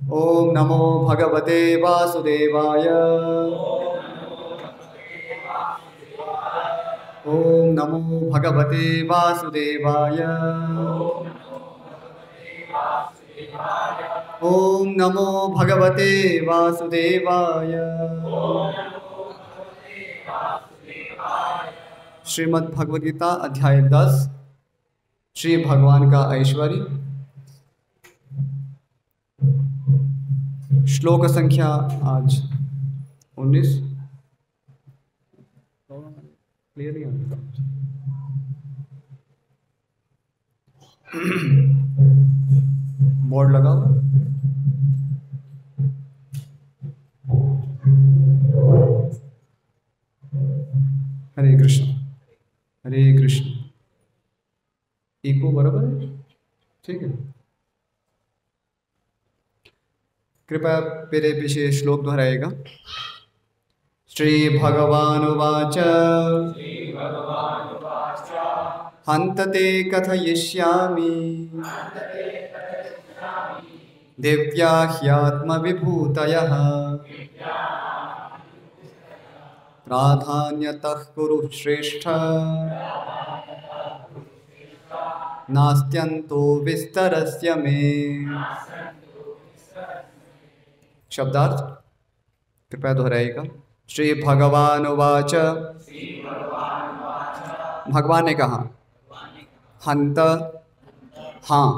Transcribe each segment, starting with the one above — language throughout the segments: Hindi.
ओम नमो भगवते वासुदेवाय। ओम नमो भगवते वासुदेवाय। ओम नमो भगवते वासुदेवाय। श्रीमद् भगवद गीता अध्याय 10 श्री भगवान का ऐश्वर्य। श्लोक संख्या आज 19। क्लियर नहीं आता। बोर्ड लगा हुआ। हरे कृष्ण हरे कृष्ण। इको बराबर है? ठीक है। कृपया मेरे पीछे श्लोक दोहराएगा। श्री भगवानुवाच हन्तते कथयिष्यामि दिव्या ह्यात्मविभूतयः प्राधान्यतः कुरु श्रेष्ठ नास्त्यन्तो विस्तरस्य मे। शब्दार्थ कृपया दोहराइएगा। श्री भगवानुवाच, भगवान ने कहा, हंत हाँ,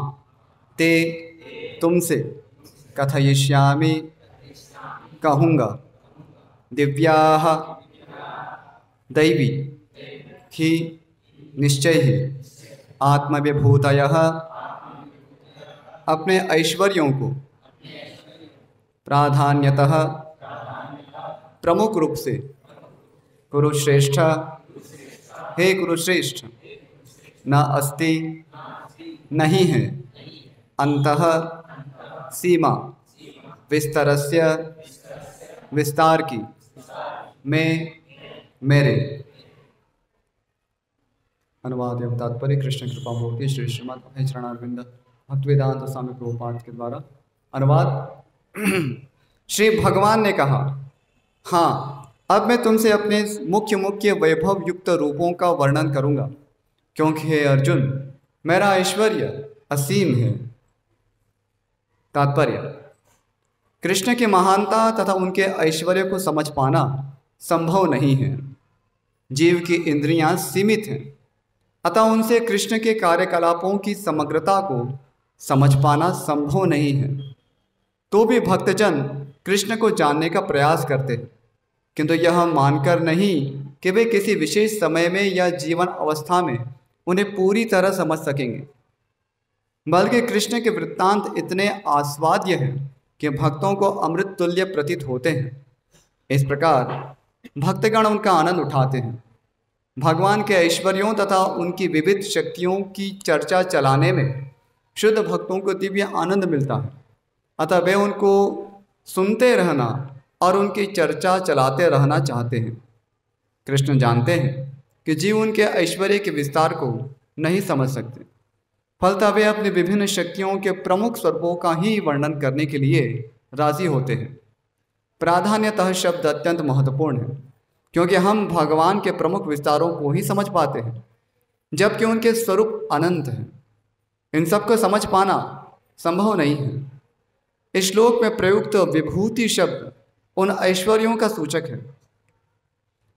ते तुमसे, कथयिष्यामि कहूँगा, दिव्याः दैवी ही निश्चय ही आत्मविभूतयः अपने ऐश्वर्यों को प्राधान्यतः प्रमुख रूप से कुरुश्रेष्ठ हे कुरुश्रेष्ठ न अस्ति नहीं है अंतः सीमा विस्तरस्य विस्तार की में मेरे। अनुवाद एवं तात्पर्य कृष्ण कृपा मूर्ति श्री श्रीमद् अभय चरणारविंद भक्तिवेदांत स्वामी प्रभुपाद के द्वारा। अनुवाद। श्री भगवान ने कहा, हाँ, अब मैं तुमसे अपने मुख्य मुख्य वैभव युक्त रूपों का वर्णन करूंगा, क्योंकि हे अर्जुन, मेरा ऐश्वर्य असीम है। तात्पर्य, कृष्ण की महानता तथा उनके ऐश्वर्य को समझ पाना संभव नहीं है। जीव की इंद्रियां सीमित हैं, अतः उनसे कृष्ण के कार्यकलापों की समग्रता को समझ पाना संभव नहीं है। तो भी भक्तजन कृष्ण को जानने का प्रयास करते हैं, किंतु यह मानकर नहीं कि वे किसी विशेष समय में या जीवन अवस्था में उन्हें पूरी तरह समझ सकेंगे, बल्कि कृष्ण के वृत्तांत इतने आस्वाद्य हैं कि भक्तों को अमृत तुल्य प्रतीत होते हैं। इस प्रकार भक्तगण उनका आनंद उठाते हैं। भगवान के ऐश्वर्यों तथा उनकी विविध शक्तियों की चर्चा चलाने में शुद्ध भक्तों को दिव्य आनंद मिलता है, अतः वे उनको सुनते रहना और उनकी चर्चा चलाते रहना चाहते हैं। कृष्ण जानते हैं कि जीव उनके ऐश्वर्य के विस्तार को नहीं समझ सकते, फलतः वे अपनी विभिन्न शक्तियों के प्रमुख स्वरूपों का ही वर्णन करने के लिए राजी होते हैं। प्राधान्यतः शब्द अत्यंत महत्वपूर्ण है, क्योंकि हम भगवान के प्रमुख विस्तारों को ही समझ पाते हैं, जबकि उनके स्वरूप अनंत हैं। इन सबको समझ पाना संभव नहीं है। इस श्लोक में प्रयुक्त विभूति शब्द उन ऐश्वर्यों का सूचक है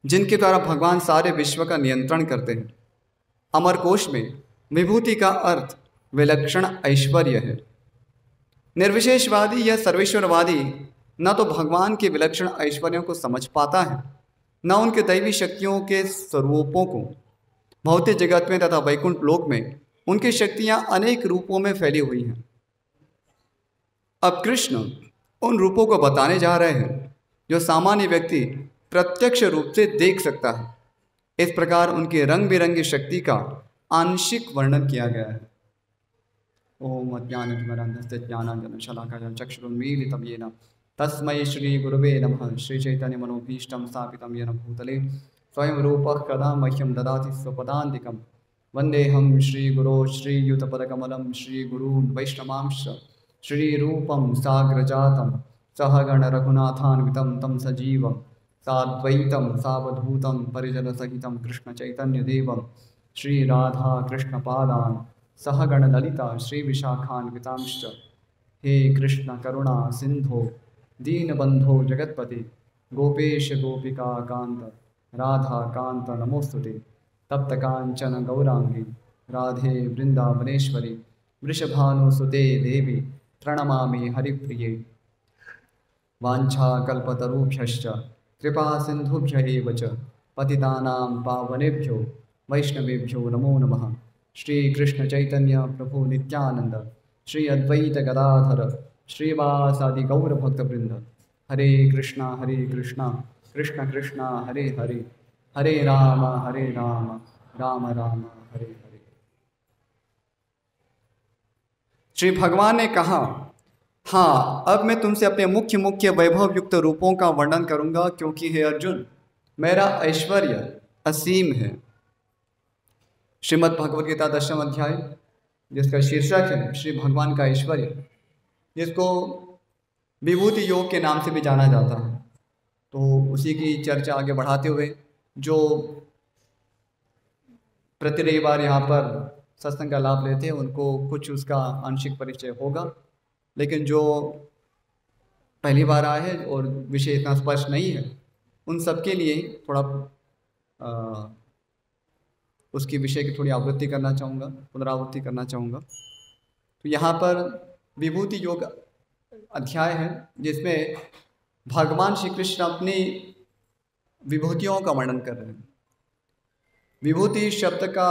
जिनके द्वारा भगवान सारे विश्व का नियंत्रण करते हैं। अमरकोश में विभूति का अर्थ विलक्षण ऐश्वर्य है। निर्विशेषवादी या सर्वेश्वरवादी न तो भगवान के विलक्षण ऐश्वर्यों को समझ पाता है, न उनके दैवी शक्तियों के स्वरूपों को। भौतिक जगत में तथा वैकुंठ लोक में उनकी शक्तियां अनेक रूपों में फैली हुई हैं। अब कृष्ण उन रूपों को बताने जा रहे हैं जो सामान्य व्यक्ति प्रत्यक्ष रूप से देख सकता है। इस प्रकार उनकी रंग बिरंगी शक्ति का आंशिक वर्णन किया गया है। ओम अज्ञानतिमिरान्धस्य ज्ञानाञ्जनशलाकया चक्षुरुन्मीलितं येन तस्मै श्री गुरुवे नमः। श्री चैतन्य मनोभीष्टं स्थापितं येन भूतले स्वयं रूपः कदा मह्यं ददाति स्वपदान्तिकं। वन्देऽहं श्रीगुरो श्रीयुतपदकमलं श्रीगुरून् वैष्णवांश्च श्रीरूपं साग्रजातं सहगण रघुनाथान्वितं तं सजीवं साद्वैतं सावधूतं परिजनसहितं कृष्णचैतन्यदेवं श्रीराधा कृष्णपादान् सहगण ललिता श्रीविशाखान्वितांश्च। हे कृष्ण करुणा सिंधो दीनबंधो जगत्पते गोपेश गोपिका कांत राधा कांत नमोस्तुते। तप्त कांचन गौरांगी राधे वृंदावनेश्वरी वृषभानुसुते देवी प्रणमामि हरिप्रिये। वाञ्छाकल्पतरुभ्यश्च कृपा सिन्धुभ्य एव च पतितानां पावनेभ्यो वैष्णवेभ्यो नमो नमः। श्रीकृष्ण चैतन्य प्रभु नित्यानंद श्री अद्वैत गदाधर श्रीवासादि गौर भक्तवृंद। हरे कृष्णा कृष्ण कृष्णा हरे हरे हरे राम राम राम हरे हरे। श्री भगवान ने कहा, हाँ अब मैं तुमसे अपने मुख्य मुख्य वैभव युक्त रूपों का वर्णन करूंगा, क्योंकि हे अर्जुन मेरा ऐश्वर्य असीम है। श्रीमद् भगवद गीता 10वें अध्याय जिसका शीर्षक है श्री भगवान का ऐश्वर्य, जिसको विभूति योग के नाम से भी जाना जाता है। तो उसी की चर्चा आगे बढ़ाते हुए जो प्रति रविवार यहाँ पर सत्संग का लाभ लेते हैं उनको कुछ उसका आंशिक परिचय होगा, लेकिन जो पहली बार आए हैं और विषय इतना स्पष्ट नहीं है उन सबके लिए थोड़ा उसकी विषय की थोड़ी आवृत्ति करना चाहूँगा, पुनरावृत्ति करना चाहूँगा। तो यहाँ पर विभूति योग अध्याय है जिसमें भगवान श्री कृष्ण अपनी विभूतियों का वर्णन कर रहे हैं। विभूति शब्द का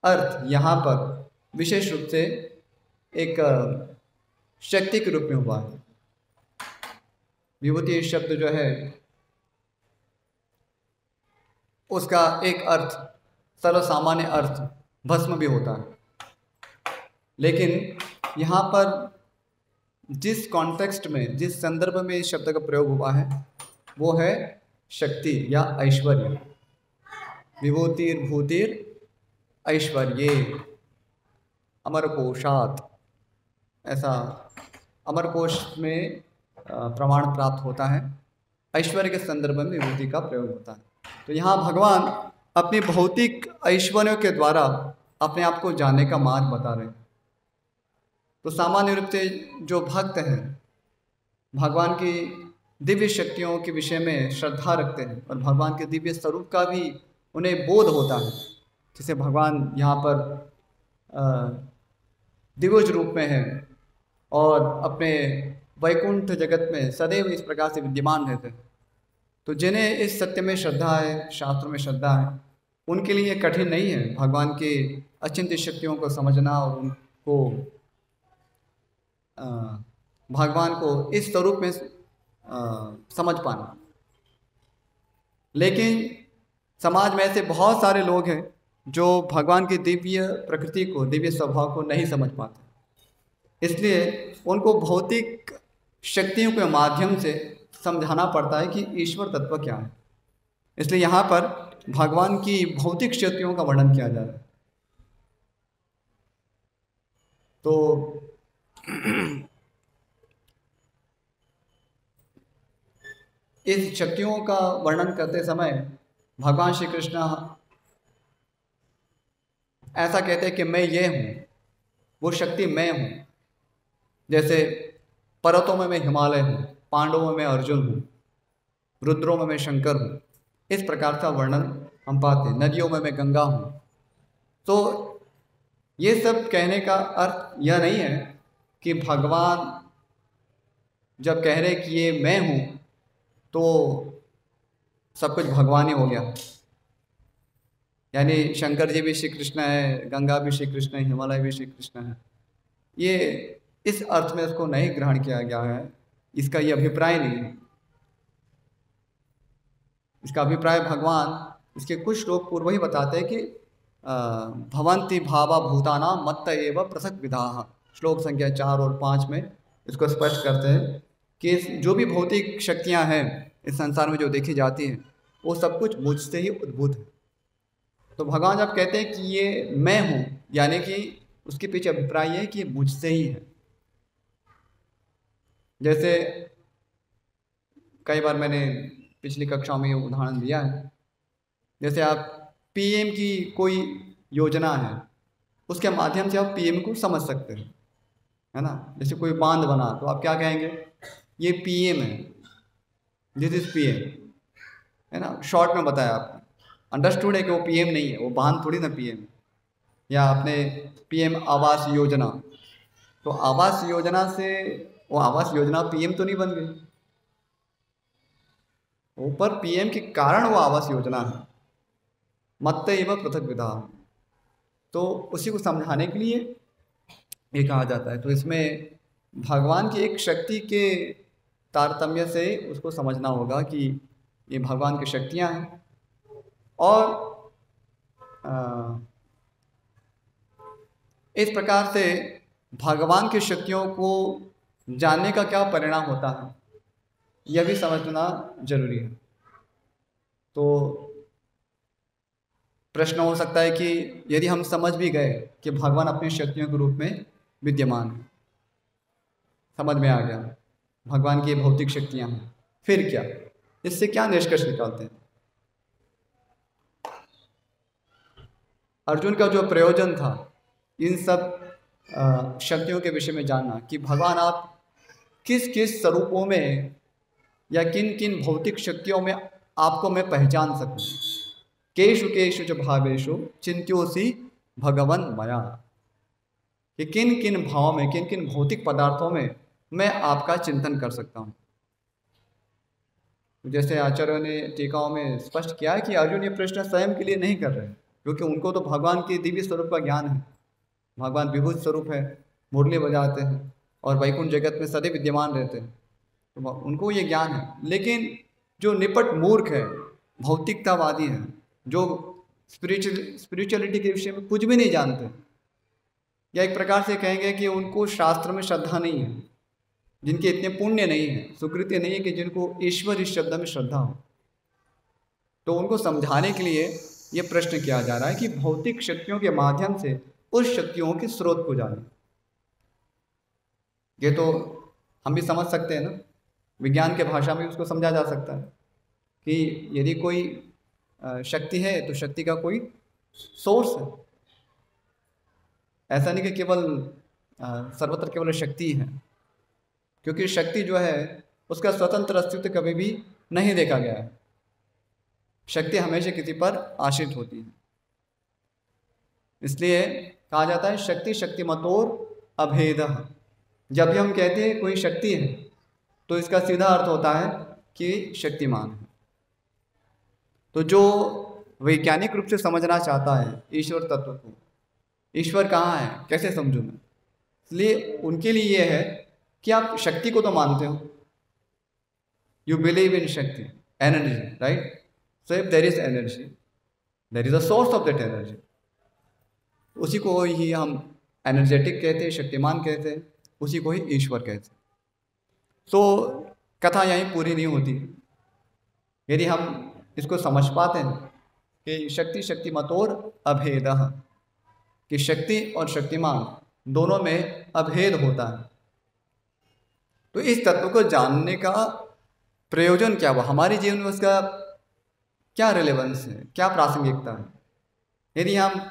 अर्थ यहाँ पर विशेष रूप से एक शक्ति के रूप में हुआ है। विभूति शब्द जो है उसका एक अर्थ सर्वसामान्य अर्थ भस्म भी होता है, लेकिन यहाँ पर जिस कॉन्टेक्स्ट में जिस संदर्भ में इस शब्द का प्रयोग हुआ है वो है शक्ति या ऐश्वर्य। विभूतिर भूतिर ऐश्वर्ये अमरकोशात, ऐसा अमरकोश में प्रमाण प्राप्त होता है। ऐश्वर्य के संदर्भ में विभूति का प्रयोग होता है। तो यहाँ भगवान अपनी भौतिक ऐश्वर्यों के द्वारा अपने आप को जानने का मार्ग बता रहे हैं। तो सामान्य रूप से जो भक्त हैं भगवान की दिव्य शक्तियों के विषय में श्रद्धा रखते हैं और भगवान के दिव्य स्वरूप का भी उन्हें बोध होता है, जैसे भगवान यहाँ पर दिव्य रूप में है और अपने वैकुंठ जगत में सदैव इस प्रकार से विद्यमान रहते हैं। तो जिन्हें इस सत्य में श्रद्धा है, शास्त्रों में श्रद्धा है, उनके लिए कठिन नहीं है भगवान के अचिंत्य शक्तियों को समझना और उनको भगवान को इस स्वरूप में समझ पाना। लेकिन समाज में ऐसे बहुत सारे लोग हैं जो भगवान की दिव्य प्रकृति को, दिव्य स्वभाव को नहीं समझ पाते, इसलिए उनको भौतिक शक्तियों के माध्यम से समझाना पड़ता है कि ईश्वर तत्व क्या है। इसलिए यहाँ पर भगवान की भौतिक शक्तियों का वर्णन किया जा रहा है। तो इस शक्तियों का वर्णन करते समय भगवान श्री कृष्ण ऐसा कहते हैं कि मैं ये हूँ, वो शक्ति मैं हूँ। जैसे पर्वतों में मैं हिमालय हूँ, पांडवों में अर्जुन हूँ, रुद्रों में मैं शंकर हूँ, इस प्रकार का वर्णन हम पाते हैं। नदियों में मैं गंगा हूँ। तो ये सब कहने का अर्थ यह नहीं है कि भगवान जब कह रहे कि ये मैं हूँ तो सब कुछ भगवान ही हो गया, यानी शंकर जी भी श्री कृष्ण है, गंगा भी श्री कृष्ण है, हिमालय भी श्री कृष्ण है। ये इस अर्थ में इसको नहीं ग्रहण किया गया है, इसका ये अभिप्राय नहीं है। इसका अभिप्राय भगवान इसके कुछ श्लोक पूर्व ही बताते हैं कि भवन्ति भावा भूताना मत्त एव पृथक विधाः, श्लोक संख्या 4 और 5 में इसको स्पष्ट करते हैं कि जो भी भौतिक शक्तियां हैं इस संसार में जो देखी जाती हैं वो सब कुछ मुझसे ही उद्भूत है। तो भगवान जब कहते हैं कि ये मैं हूँ, यानी कि उसके पीछे अभिप्राय है कि मुझसे ही है। जैसे कई बार मैंने पिछली कक्षाओं में ये उदाहरण दिया है, जैसे आप पीएम की कोई योजना है, उसके माध्यम से आप पीएम को समझ सकते हैं, है ना। जैसे कोई बांध बना तो आप क्या कहेंगे, ये पीएम है, दिस इज पीएम, है ना। शॉर्ट में बताया आपने, अंडरस्टूड है कि वो पीएम नहीं है, वो बांध थोड़ी ना पीएम। या आपने पीएम आवास योजना, तो आवास योजना से वो आवास योजना पीएम तो नहीं बन गई, ऊपर पीएम के कारण वो आवास योजना है। मत्तैव पृथक विधा, तो उसी को समझाने के लिए ये कहा जाता है। तो इसमें भगवान की एक शक्ति के तारतम्य से उसको समझना होगा कि ये भगवान की शक्तियाँ हैं, और इस प्रकार से भगवान की शक्तियों को जानने का क्या परिणाम होता है, यह भी समझना जरूरी है। तो प्रश्न हो सकता है कि यदि हम समझ भी गए कि भगवान अपनी शक्तियों के रूप में विद्यमान है, समझ में आ गया भगवान की भौतिक शक्तियां हैं, फिर क्या, इससे क्या निष्कर्ष निकालते हैं। अर्जुन का जो प्रयोजन था इन सब शक्तियों के विषय में जानना, कि भगवान आप किस किस स्वरूपों में या किन किन भौतिक शक्तियों में आपको मैं पहचान सकूं। केषु केषु च भावेषु चिंत्योसी भगवन मया, कि किन किन भावों में, किन किन भौतिक पदार्थों में मैं आपका चिंतन कर सकता हूँ। जैसे आचार्यों ने टीकाओं में स्पष्ट किया है कि अर्जुन ये प्रश्न स्वयं के लिए नहीं कर रहे, क्योंकि उनको तो भगवान के दिव्य स्वरूप का ज्ञान है। भगवान विभुत स्वरूप है, मुरली बजाते हैं और वैकुंठ जगत में सदैव विद्यमान रहते हैं, तो उनको ये ज्ञान है। लेकिन जो निपट मूर्ख है, भौतिकतावादी है, जो स्पिरिचुअलिटी के विषय में कुछ भी नहीं जानते, या एक प्रकार से कहेंगे कि उनको शास्त्र में श्रद्धा नहीं है, जिनके इतने पुण्य नहीं है, सुकृत्य नहीं है कि जिनको ईश्वर इस शब्द में श्रद्धा हो, तो उनको समझाने के लिए ये प्रश्न किया जा रहा है कि भौतिक शक्तियों के माध्यम से उस शक्तियों के स्रोत को जाने। ये तो हम भी समझ सकते हैं ना, विज्ञान के भाषा में उसको समझा जा सकता है कि यदि कोई शक्ति है तो शक्ति का कोई सोर्स है। ऐसा नहीं कि केवल सर्वत्र केवल शक्ति है, क्योंकि शक्ति जो है उसका स्वतंत्र अस्तित्व कभी भी नहीं देखा गया है। शक्ति हमेशा किसी पर आश्रित होती है, इसलिए कहा जाता है शक्ति शक्तिमतोर अभेदः। जब भी हम कहते हैं कोई शक्ति है तो इसका सीधा अर्थ होता है कि शक्तिमान है। तो जो वैज्ञानिक रूप से समझना चाहता है ईश्वर तत्व को, ईश्वर कहाँ है, कैसे समझूं मैं, इसलिए उनके लिए यह है कि आप शक्ति को तो मानते हो, you believe in shakti, energy, right. So if there is energy, there is a source of that energy, उसी को ही हम एनर्जेटिक कहते हैं, शक्तिमान कहते हैं, उसी को ही ईश्वर कहते हैं। तो कथा यहीं पूरी नहीं होती। यदि हम इसको समझ पाते हैं कि शक्ति शक्तिमतोर अभेदः, कि शक्ति और शक्तिमान दोनों में अभेद होता है, तो इस तत्व को जानने का प्रयोजन क्या हुआ, हमारे जीवन में उसका क्या रिलेवेंस है, क्या प्रासंगिकता है। यदि हम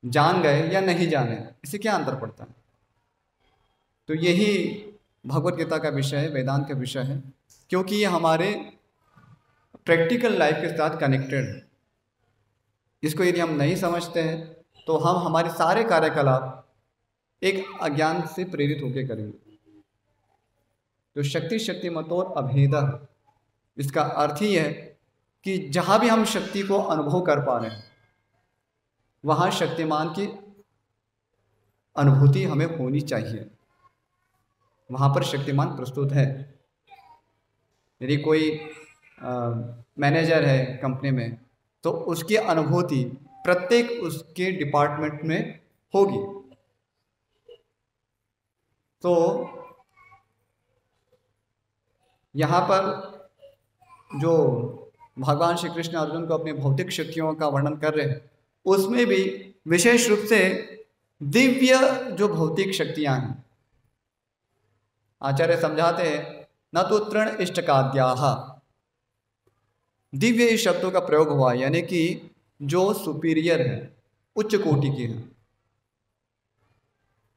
जान गए या नहीं जाने, इससे क्या अंतर पड़ता है। तो यही भगवत गीता का विषय है, वेदांत का विषय है, क्योंकि ये हमारे प्रैक्टिकल लाइफ के साथ कनेक्टेड है। इसको यदि हम नहीं समझते हैं तो हम हमारे सारे कार्यकलाप एक अज्ञान से प्रेरित होकर करेंगे। तो शक्ति शक्तिमतोर अभेदः, इसका अर्थ ही है कि जहाँ भी हम शक्ति को अनुभव कर पा रहे हैं वहाँ शक्तिमान की अनुभूति हमें होनी चाहिए, वहाँ पर शक्तिमान प्रस्तुत है। यदि कोई मैनेजर है कंपनी में, तो उसकी अनुभूति प्रत्येक उसके डिपार्टमेंट में होगी। तो यहाँ पर जो भगवान श्री कृष्ण अर्जुन को अपनी भौतिक शक्तियों का वर्णन कर रहे हैं, उसमें भी विशेष रूप से दिव्य जो भौतिक शक्तियाँ हैं, आचार्य समझाते हैं न तो तृण इष्टकाद्याः, दिव्य इस शब्दों का प्रयोग हुआ, यानी कि जो सुपीरियर है, उच्च कोटि की है।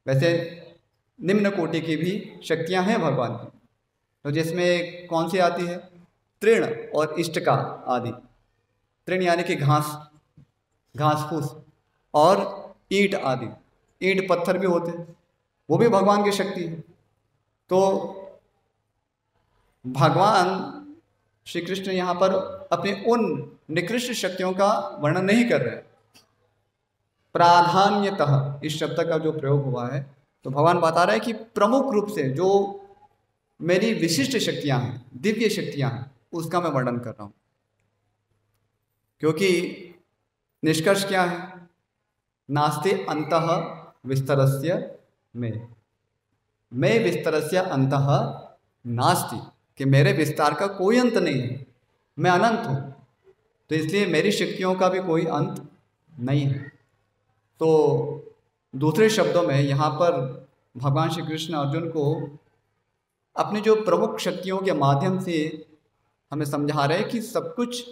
वैसे निम्न कोटि की भी शक्तियां हैं भगवान की, तो जिसमें कौन सी आती है? तृण और इष्टका आदि। तृण यानी कि घास, घास फूस, और ईंट आदि। ईंट पत्थर भी होते हैं, वो भी भगवान की शक्ति है। तो भगवान श्री कृष्ण यहाँ पर अपनी उन निकृष्ट शक्तियों का वर्णन नहीं कर रहे। प्राधान्यतः इस शब्द का जो प्रयोग हुआ है, तो भगवान बता रहे हैं कि प्रमुख रूप से जो मेरी विशिष्ट शक्तियां हैं, दिव्य शक्तियां हैं, उसका मैं वर्णन कर रहा हूं। क्योंकि निष्कर्ष क्या है? नास्ति अंतः विस्तरस्य में विस्तरस्य अंतः नास्ति, कि मेरे विस्तार का कोई अंत नहीं है, मैं अनंत हूँ, तो इसलिए मेरी शक्तियों का भी कोई अंत नहीं है। तो दूसरे शब्दों में यहाँ पर भगवान श्री कृष्ण अर्जुन को अपनी जो प्रमुख शक्तियों के माध्यम से हमें समझा रहे हैं कि सब कुछ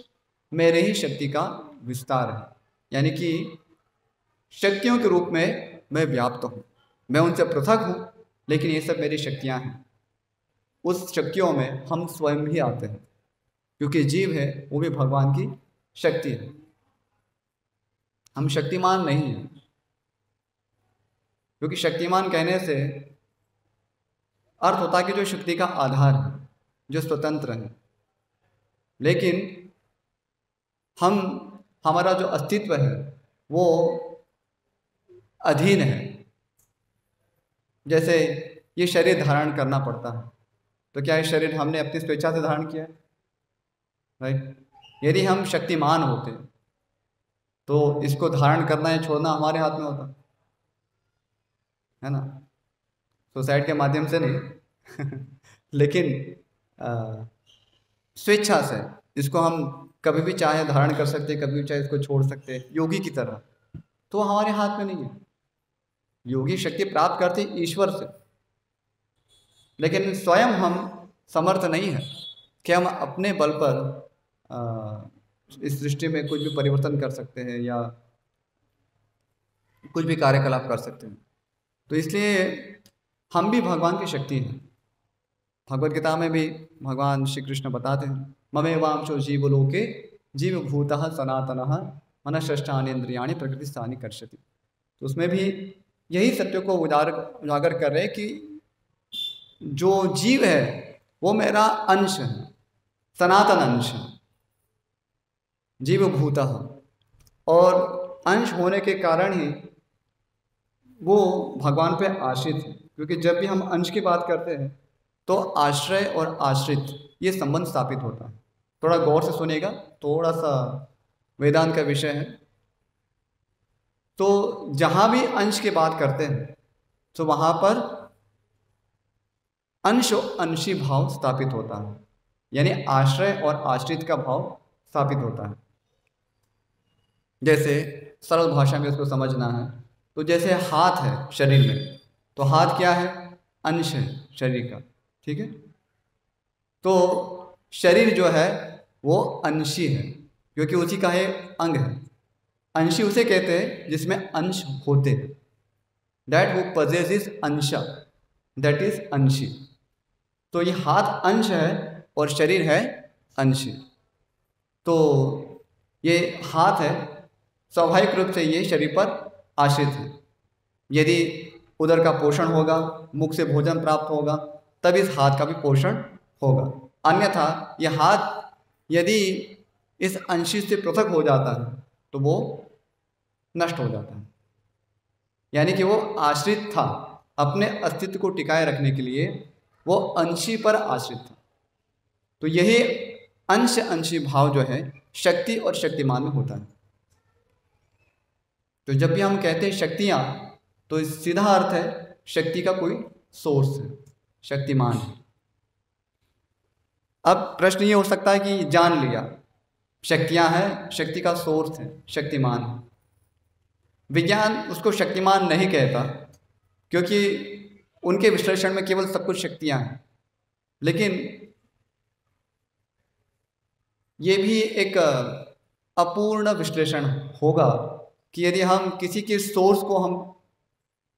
मेरे ही शक्ति का विस्तार है, यानी कि शक्तियों के रूप में मैं व्याप्त हूँ, मैं उनसे पृथक हूँ, लेकिन ये सब मेरी शक्तियाँ हैं। उस शक्तियों में हम स्वयं भी आते हैं, क्योंकि जीव है वो भी भगवान की शक्ति है। हम शक्तिमान नहीं हैं, क्योंकि शक्तिमान कहने से अर्थ होता है कि जो शक्ति का आधार है, जो स्वतंत्र है, लेकिन हमारा जो अस्तित्व है वो अधीन है। जैसे ये शरीर धारण करना पड़ता है, तो क्या ये शरीर हमने अपनी स्वेच्छा से धारण किया है? राइट। यदि हम शक्तिमान होते तो इसको धारण करना या छोड़ना हमारे हाथ में होता, है ना? सुसाइड के माध्यम से नहीं लेकिन स्वेच्छा से इसको हम कभी भी चाहे धारण कर सकते, कभी भी चाहे इसको छोड़ सकते, योगी की तरह। तो हमारे हाथ में नहीं है। योगी शक्ति प्राप्त करते ईश्वर से, लेकिन स्वयं हम समर्थ नहीं है कि हम अपने बल पर इस सृष्टि में कुछ भी परिवर्तन कर सकते हैं या कुछ भी कार्यकलाप कर सकते हैं। तो इसलिए हम भी भगवान की शक्ति हैं। भगवद गीता में भी भगवान श्री कृष्ण बताते हैं, ममेवांशो जीवलोके जीवभूतः सनातनः मनःषष्ठानीन्द्रियाणि प्रकृतिस्थानि कर्षति। तो उसमें भी यही सत्य को उजागर कर रहे हैं कि जो जीव है वो मेरा अंश है, सनातन अंश है, जीवभूतः, और अंश होने के कारण ही वो भगवान पे आश्रित है। क्योंकि जब भी हम अंश की बात करते हैं तो आश्रय और आश्रित ये संबंध स्थापित होता है। थोड़ा गौर से सुनिएगा, थोड़ा सा वेदांत का विषय है। तो जहाँ भी अंश की बात करते हैं तो वहाँ पर अंश और अंशी भाव स्थापित होता है, यानी आश्रय और आश्रित का भाव स्थापित होता है। जैसे सरल भाषा में इसको समझना है तो जैसे हाथ है शरीर में, तो हाथ क्या है? अंश है शरीर का, ठीक है? तो शरीर जो है वो अंशी है, क्योंकि उसी का है अंग है। अंशी उसे कहते हैं जिसमें अंश होते हैं। That who possesses ansha, that is anshi. तो ये हाथ अंश है और शरीर है अंशी। तो ये हाथ है, स्वाभाविक रूप से ये शरीर पर आश्रित है। यदि उदर का पोषण होगा, मुख से भोजन प्राप्त होगा, तब इस हाथ का भी पोषण होगा। अन्यथा यह हाथ यदि इस अंशी से पृथक हो जाता है तो वो नष्ट हो जाता है। यानी कि वो आश्रित था, अपने अस्तित्व को टिकाए रखने के लिए वो अंशी पर आश्रित था। तो यही अंश अंशी भाव जो है शक्ति और शक्तिमान में होता है। तो जब भी हम कहते हैं शक्तियाँ, तो सीधा अर्थ है शक्ति का कोई सोर्स है, शक्तिमान है। अब प्रश्न ये हो सकता है कि जान लिया शक्तियाँ हैं, शक्ति का सोर्स है, शक्तिमान है। विज्ञान उसको शक्तिमान नहीं कहता, क्योंकि उनके विश्लेषण में केवल सब कुछ शक्तियाँ हैं, लेकिन ये भी एक अपूर्ण विश्लेषण होगा कि यदि हम किसी के सोर्स को हम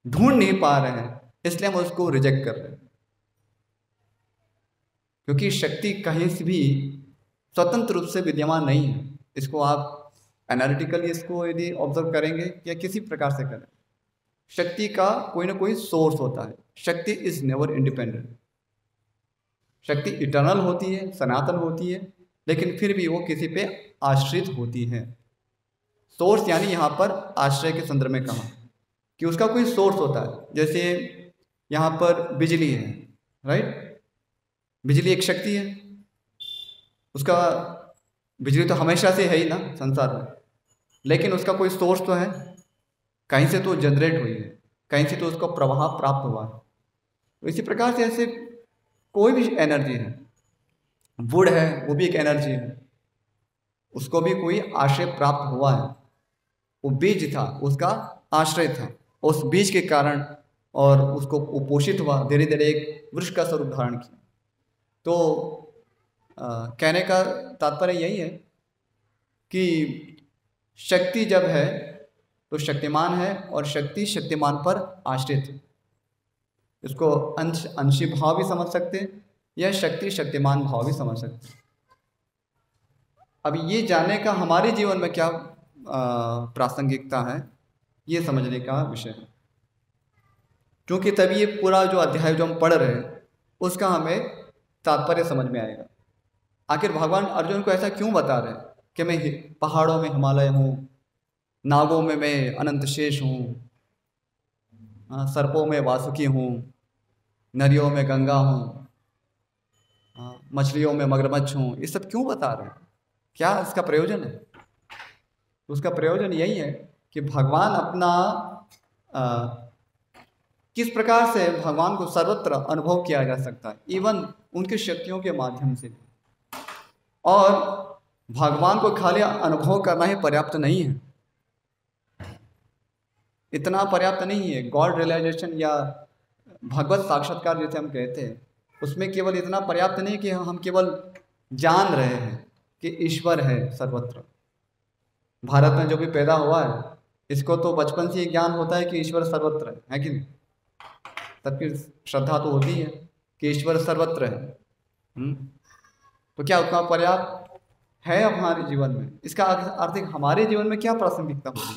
ढूंढ नहीं पा रहे हैं, इसलिए हम उसको रिजेक्ट कर रहे हैं। क्योंकि शक्ति कहीं से भी स्वतंत्र रूप से विद्यमान नहीं है। इसको आप एनालिटिकली इसको यदि ऑब्जर्व करेंगे या किसी प्रकार से करें, शक्ति का कोई ना कोई सोर्स होता है। शक्ति इज नेवर इंडिपेंडेंट। शक्ति इटर्नल होती है, सनातन होती है, लेकिन फिर भी वो किसी पे आश्रित होती है। सोर्स यानी यहाँ पर आश्रय के संदर्भ में कहा कि उसका कोई सोर्स होता है। जैसे यहाँ पर बिजली है, राइट? बिजली एक शक्ति है। उसका बिजली तो हमेशा से है ही ना संसार में, लेकिन उसका कोई सोर्स तो है, कहीं से तो जनरेट हुई है, कहीं से तो उसका प्रवाह प्राप्त हुआ है। तो इसी प्रकार से ऐसे कोई भी एनर्जी है, वुड है वो भी एक एनर्जी है, उसको भी कोई आश्रय प्राप्त हुआ है। वो बीज था, उसका आश्रय था, उस बीज के कारण और उसको पोषित हुआ, धीरे धीरे एक वृक्ष का स्वरूप धारण किया। तो कहने का तात्पर्य यही है कि शक्ति जब है तो शक्तिमान है, और शक्ति शक्तिमान पर आश्रित है। इसको अंशी भाव भी समझ सकते हैं या शक्ति शक्तिमान भाव भी समझ सकते हैं। अब ये जानने का हमारे जीवन में क्या प्रासंगिकता है, ये समझने का विषय है। क्योंकि तभी ये पूरा जो अध्याय जो हम पढ़ रहे हैं उसका हमें तात्पर्य समझ में आएगा। आखिर भगवान अर्जुन को ऐसा क्यों बता रहे हैं कि मैं पहाड़ों में हिमालय हूँ, नागों में मैं अनंत शेष हूँ, सर्पों में वासुकी हूँ, नदियों में गंगा हूँ, मछलियों में मगरमच्छ हूँ। ये सब क्यों बता रहे हैं? क्या इसका प्रयोजन है? उसका प्रयोजन यही है कि भगवान अपना किस प्रकार से भगवान को सर्वत्र अनुभव किया जा सकता है, इवन उनकी शक्तियों के माध्यम से। और भगवान को खाली अनुभव करना ही पर्याप्त नहीं है, इतना पर्याप्त नहीं है। गॉड रियलाइजेशन या भगवत साक्षात्कार जैसे हम कहते हैं, उसमें केवल इतना पर्याप्त नहीं कि हम केवल जान रहे हैं कि ईश्वर है सर्वत्र। भारत में जो भी पैदा हुआ है, इसको तो बचपन से ही ज्ञान होता है कि ईश्वर सर्वत्र है कि नहीं? सबकी श्रद्धा तो होती है कि ईश्वर सर्वत्र है। तो क्या उतना पर्याप्त है हमारे जीवन में? इसका अर्थ हमारे जीवन में क्या प्रासंगिकता होगी?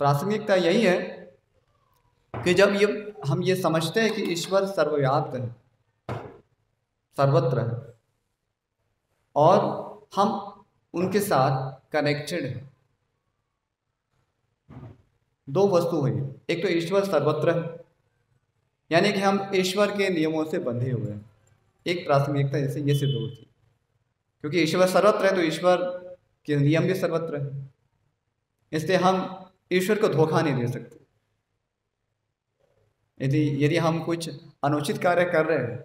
प्रासंगिकता यही है कि जब हम ये समझते हैं कि ईश्वर सर्वव्याप्त है, सर्वत्र है, और हम उनके साथ कनेक्टेड हैं। दो वस्तु हुई, एक तो ईश्वर सर्वत्र है, यानी कि हम ईश्वर के नियमों से बंधे हुए हैं। एक प्राथमिकता जैसे ये सिद्ध होती है, क्योंकि ईश्वर सर्वत्र है तो ईश्वर के नियम भी सर्वत्र है, इसलिए हम ईश्वर को धोखा नहीं दे सकते। यदि हम कुछ अनुचित कार्य कर रहे हैं,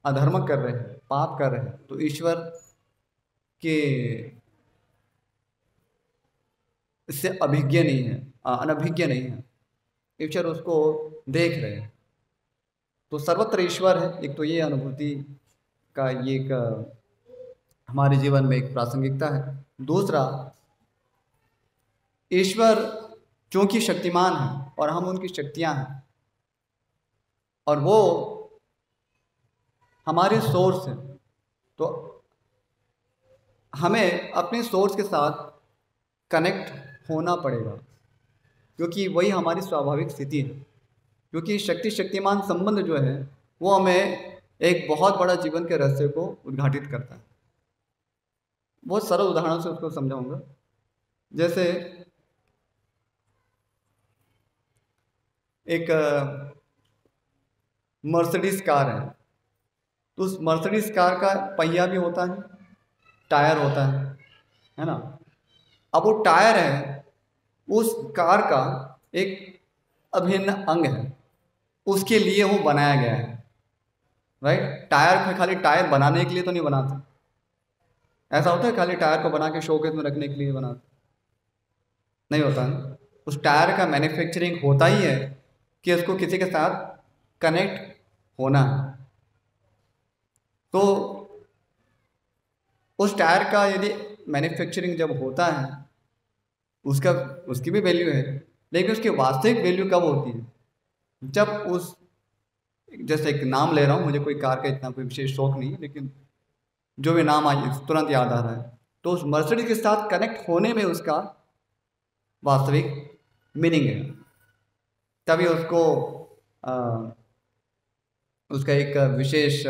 अधर्म कर रहे हैं, पाप कर रहे हैं, तो ईश्वर के इससे अभिज्ञ नहीं है, अनभिज्ञ नहीं है। ईश्वर उसको देख रहे हैं। तो सर्वत्र ईश्वर है। एक तो ये अनुभूति का ये एक हमारे जीवन में एक प्रासंगिकता है। दूसरा, ईश्वर क्योंकि शक्तिमान है और हम उनकी शक्तियां हैं, और वो हमारे सोर्स हैं, तो हमें अपने सोर्स के साथ कनेक्ट होना पड़ेगा, क्योंकि वही हमारी स्वाभाविक स्थिति है। क्योंकि शक्ति शक्तिमान संबंध जो है वो हमें एक बहुत बड़ा जीवन के रहस्य को उद्घाटित करता है। बहुत सरल उदाहरण से उसको समझाऊंगा। जैसे एक मर्सिडीज कार है, तो उस मर्सिडीज कार का पहिया भी होता है, टायर होता है ना। अब वो टायर है, उस कार का एक अभिन्न अंग है, उसके लिए वो बनाया गया है, राइट। टायर में खाली टायर बनाने के लिए तो नहीं बनाते। ऐसा होता है खाली टायर को बना के शोकेस में रखने के लिए बनाते, नहीं होता है। उस टायर का मैन्युफैक्चरिंग होता ही है कि उसको किसी के साथ कनेक्ट होना है। तो उस टायर का यदि मैन्युफैक्चरिंग जब होता है, उसका उसकी भी वैल्यू है, लेकिन उसकी वास्तविक वैल्यू कब होती है? जब उस, जैसे एक नाम ले रहा हूँ, मुझे कोई कार का इतना कोई विशेष शौक नहीं है, लेकिन जो भी नाम आई तुरंत याद आ रहा है, तो उस मर्सिडीज के साथ कनेक्ट होने में उसका वास्तविक मीनिंग है। तभी उसको आ, उसका एक विशेष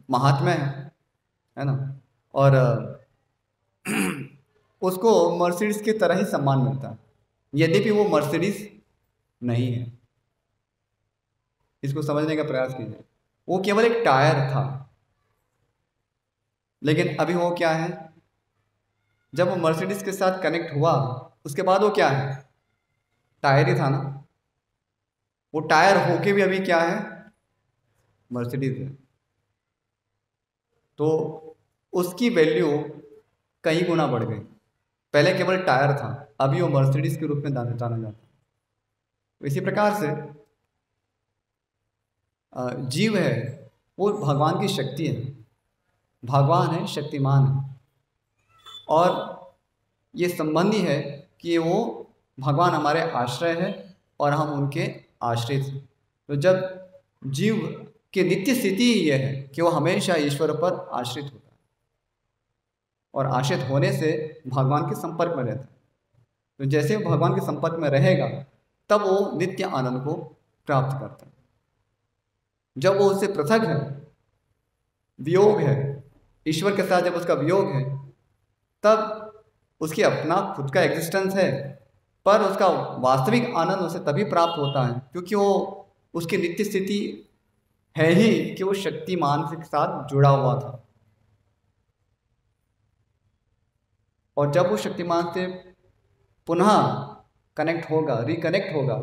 महात्म्य है ना, और उसको मर्सिडीज की तरह ही सम्मान मिलता है, यद्यपि वो मर्सिडीज नहीं है। इसको समझने का प्रयास कीजिए। वो केवल एक टायर था, लेकिन अभी वो क्या है? जब वो मर्सिडीज के साथ कनेक्ट हुआ, उसके बाद वो क्या है? टायर ही था ना। वो टायर होके भी अभी क्या है? मर्सिडीज है। तो उसकी वैल्यू कई गुना बढ़ गई। पहले केवल टायर था, अभी वो मर्सिडीज के रूप में जाना जाता है। तो इसी प्रकार से जीव है वो भगवान की शक्ति है, भगवान है, शक्तिमान है, और ये संबंधी है कि वो भगवान हमारे आश्रय है और हम उनके आश्रित हैं। तो जब जीव की नित्य स्थिति ही यह है कि वो हमेशा ईश्वर पर आश्रित होता है, और आश्रित होने से भगवान के संपर्क में रहता है। तो जैसे वो भगवान के संपर्क में रहेगा, तब वो नित्य आनंद को प्राप्त करता है। जब वो उससे पृथक है, वियोग है, ईश्वर के साथ जब उसका वियोग है, तब उसकी अपना खुद का एग्जिस्टेंस है, पर उसका वास्तविक आनंद उसे तभी प्राप्त होता है क्योंकि वो उसकी नित्य स्थिति है ही कि वो शक्तिमान के साथ जुड़ा हुआ था। और जब वो शक्तिमान से पुनः कनेक्ट होगा, रिकनेक्ट होगा,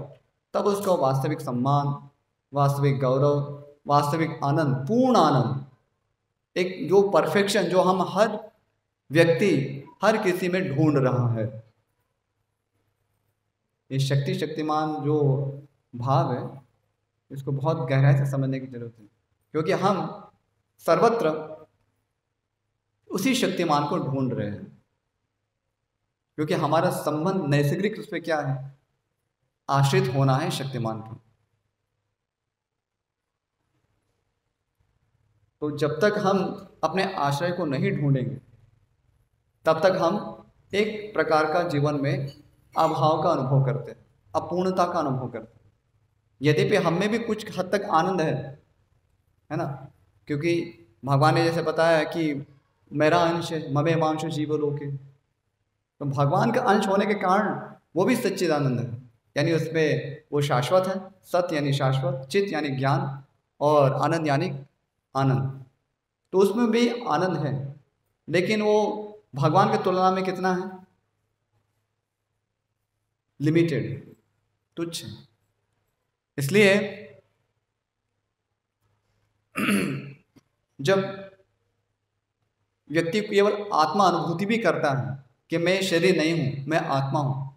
तब उसका वास्तविक सम्मान, वास्तविक गौरव, वास्तविक आनंद, पूर्ण आनंद, एक जो परफेक्शन जो हम हर व्यक्ति, हर किसी में ढूंढ रहा है, ये शक्तिमान जो भाव है, इसको बहुत गहराई से समझने की जरूरत है, क्योंकि हम सर्वत्र उसी शक्तिमान को ढूंढ रहे हैं, क्योंकि हमारा संबंध नैसर्गिक रूप से क्या है? आश्रित होना है शक्तिमान पर। तो जब तक हम अपने आश्रय को नहीं ढूंढेंगे, तब तक हम एक प्रकार का जीवन में अभाव का अनुभव करते हैं, अपूर्णता का अनुभव करते हैं। यद्यपि हम में भी कुछ हद तक आनंद है ना, क्योंकि भगवान ने जैसे बताया कि मेरा अंश है, ममे मांश जीवलोके, तो भगवान का अंश होने के कारण वो भी सच्चिदानंद है, यानी उसमें वो शाश्वत है। सत्य यानी शाश्वत, चित यानी ज्ञान, और आनंद यानी आनंद। तो उसमें भी आनंद है, लेकिन वो भगवान की तुलना में कितना है? लिमिटेड, तुच्छ। इसलिए जब व्यक्ति केवल आत्मा अनुभूति भी करता है कि मैं शरीर नहीं हूं, मैं आत्मा हूं,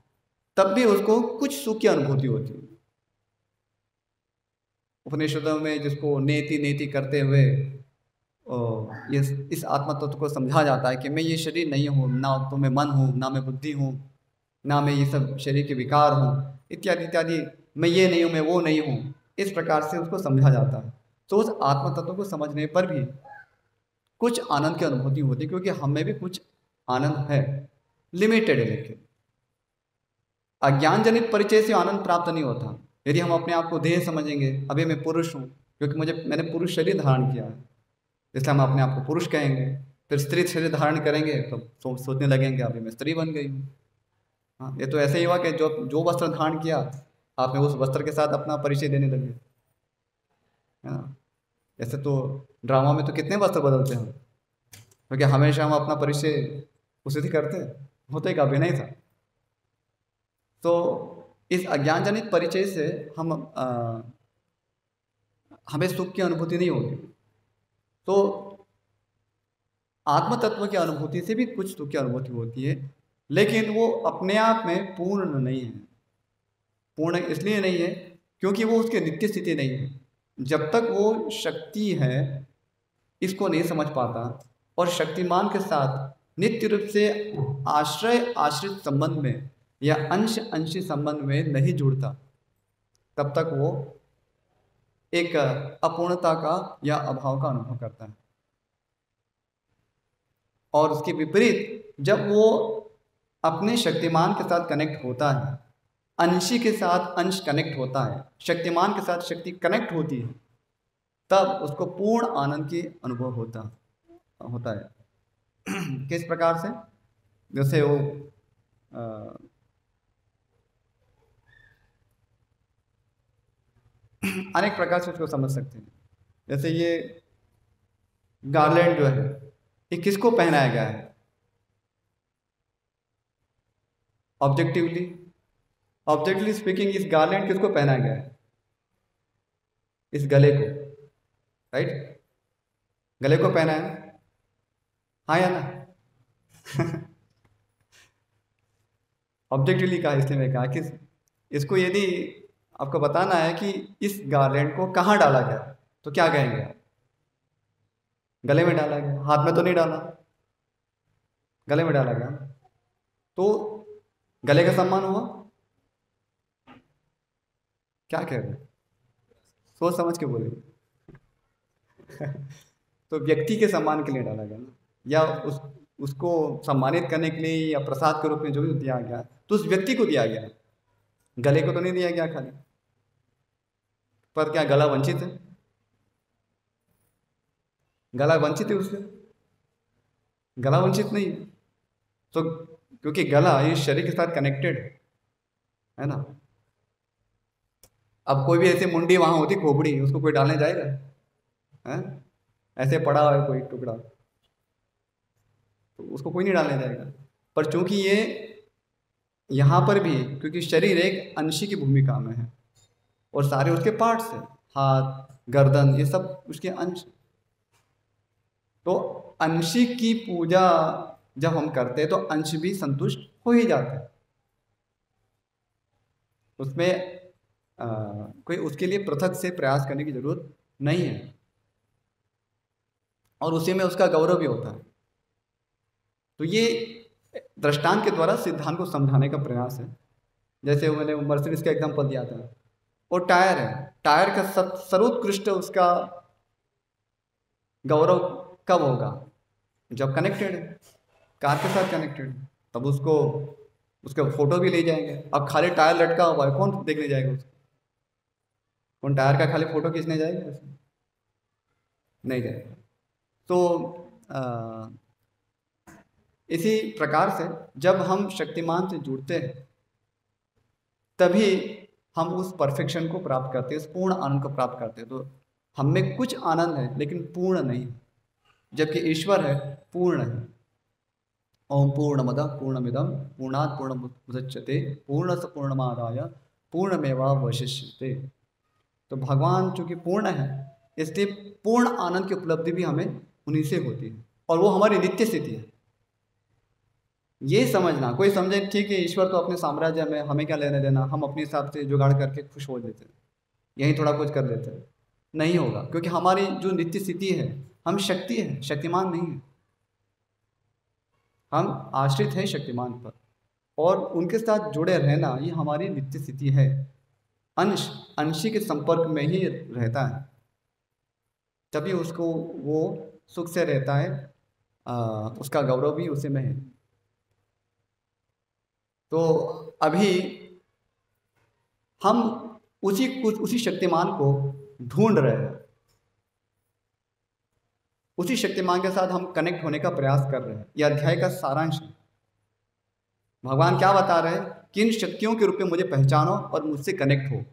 तब भी उसको कुछ सुख की अनुभूति होती है। उपनिषदों में जिसको नेति नेति करते हुए इस आत्मा तत्व को समझा जाता है कि मैं ये शरीर नहीं हूँ, ना तो मैं मन हूँ, ना मैं बुद्धि हूँ, ना मैं ये सब शरीर के विकार हूँ, इत्यादि इत्यादि, मैं ये नहीं हूँ, मैं वो नहीं हूँ, इस प्रकार से उसको समझा जाता है। तो उस आत्मा तत्व को समझने पर भी कुछ आनंद की अनुभूति होती है, क्योंकि हमें भी कुछ आनंद है, लिमिटेड है। लेकिन अज्ञान जनित परिचय से आनंद प्राप्त नहीं होता। यदि हम अपने आप को देह समझेंगे, अभी मैं पुरुष हूँ क्योंकि मैंने पुरुष शरीर धारण किया है, इसलिए हम अपने आप को पुरुष कहेंगे। फिर स्त्री शरीर धारण करेंगे तो सोचने लगेंगे अभी मैं स्त्री बन गई हूँ। हाँ, ये तो ऐसे ही हुआ कि जो वस्त्र धारण किया, आपने उस वस्त्र के साथ अपना परिचय देने लगे, है ना। ऐसे तो ड्रामा में तो कितने वस्त्र बदलते हैं, क्योंकि हमेशा हम अपना परिचय उसी से करते हैं, होता एक अभिनय था। तो इस अज्ञान जनित परिचय से हमें सुख की अनुभूति नहीं होती। तो आत्म तत्व की अनुभूति से भी कुछ सुख की अनुभूति होती है, लेकिन वो अपने आप में पूर्ण नहीं है। पूर्ण इसलिए नहीं है क्योंकि वो उसकी नित्य स्थिति नहीं है। जब तक वो शक्ति है इसको नहीं समझ पाता और शक्तिमान के साथ नित्य रूप से आश्रय आश्रित संबंध में या अंश अंशी संबंध में नहीं जुड़ता, तब तक वो एक अपूर्णता का या अभाव का अनुभव करता है। और उसके विपरीत जब वो अपने शक्तिमान के साथ कनेक्ट होता है, अंशी के साथ अंश कनेक्ट होता है, शक्तिमान के साथ शक्ति कनेक्ट होती है, तब उसको पूर्ण आनंद की अनुभव होता है। किस प्रकार से? जैसे वो अनेक प्रकार से उसको समझ सकते हैं। जैसे ये गार्लैंड जो है ये किसको पहनाया गया है? ऑब्जेक्टिवली स्पीकिंग इस गार्लैंड किसको पहनाया गया है? इस गले को, राइट? गले को पहना है, हाँ या ना? ऑब्जेक्टिवली कहा इसलिए मैं कहा कि इसको यदि आपको बताना है कि इस गार्लैंड को कहाँ डाला गया तो क्या कहेंगे आप? गले में डाला गया, हाथ में तो नहीं डाला, गले में डाला गया, तो गले का सम्मान हुआ। क्या कह रहे हैं? सोच समझ के बोले। तो व्यक्ति के सम्मान के लिए डाला गया ना, या उसको सम्मानित करने के लिए या प्रसाद के रूप में जो भी दिया गया तो उस व्यक्ति को दिया गया, गले को तो नहीं दिया गया खाली। पर क्या गला वंचित है? गला वंचित है उससे? गला वंचित नहीं है। तो क्योंकि गला इस शरीर के साथ कनेक्टेड है ना। अब कोई भी ऐसे मुंडी वहां होती, खोपड़ी, उसको कोई डालने जाएगा? है? ऐसे पड़ा हुआ है कोई टुकड़ा तो उसको कोई नहीं डालने जाएगा। पर चूंकि ये यहाँ पर भी, क्योंकि शरीर एक अंशी की भूमिका में है और सारे उसके पार्ट्स हैं, हाथ, गर्दन, ये सब उसके अंश। तो अंशी की पूजा जब हम करते हैं तो अंश भी संतुष्ट हो ही जाता है। उसमें कोई उसके लिए पृथक से प्रयास करने की जरूरत नहीं है और उसी में उसका गौरव भी होता है। तो ये दृष्टांत के द्वारा सिद्धांत को समझाने का प्रयास है। जैसे मैंने मर्सिडीज का एग्जांपल दिया था, वो टायर है, टायर का सर्वोत्कृष्ट उसका गौरव कब होगा? जब कनेक्टेड है, कार के साथ कनेक्टेड, तब उसको उसका फोटो भी ले जाएंगे। अब खाली टायर लटका हुआ है, कौन देखने जाएगा उसको? कौन टायर का खाली फोटो खींचने जाएगा? नहीं जाएगा। तो इसी प्रकार से जब हम शक्तिमान से जुड़ते हैं तभी हम उस परफेक्शन को प्राप्त करते हैं, उस पूर्ण आनंद को प्राप्त करते हैं। तो हम में कुछ आनंद है लेकिन पूर्ण नहीं, जबकि ईश्वर है, पूर्ण है। ओम पूर्णमदः पूर्णमिदं पूर्णात् पूर्णमुदच्यते पूर्णस्य पूर्णमादाय पूर्णमेवावशिष्यते। तो भगवान चूंकि पूर्ण है इसलिए पूर्ण आनंद की उपलब्धि भी हमें उन्हीं से होती है और वो हमारी नित्य स्थिति है। ये समझना, कोई समझे ठीक है ईश्वर तो अपने साम्राज्य में, हमें क्या लेने देना, हम अपने हिसाब से जुगाड़ करके खुश हो लेते हैं, यहीं थोड़ा कुछ कर लेते हैं। नहीं होगा, क्योंकि हमारी जो नित्य स्थिति है, हम शक्ति है, शक्तिमान नहीं है। हम आश्रित हैं शक्तिमान पर और उनके साथ जुड़े रहना ये हमारी नित्य स्थिति है। अंश अंशी के संपर्क में ही रहता है, तभी उसको वो सुख से रहता है, उसका गौरव भी उसी में है। तो अभी हम उसी शक्तिमान को ढूंढ रहे हैं, उसी शक्तिमान के साथ हम कनेक्ट होने का प्रयास कर रहे हैं। यह अध्याय का सारांश है। भगवान क्या बता रहे हैं? किन शक्तियों के रूप में मुझे पहचानो और मुझसे कनेक्ट हो।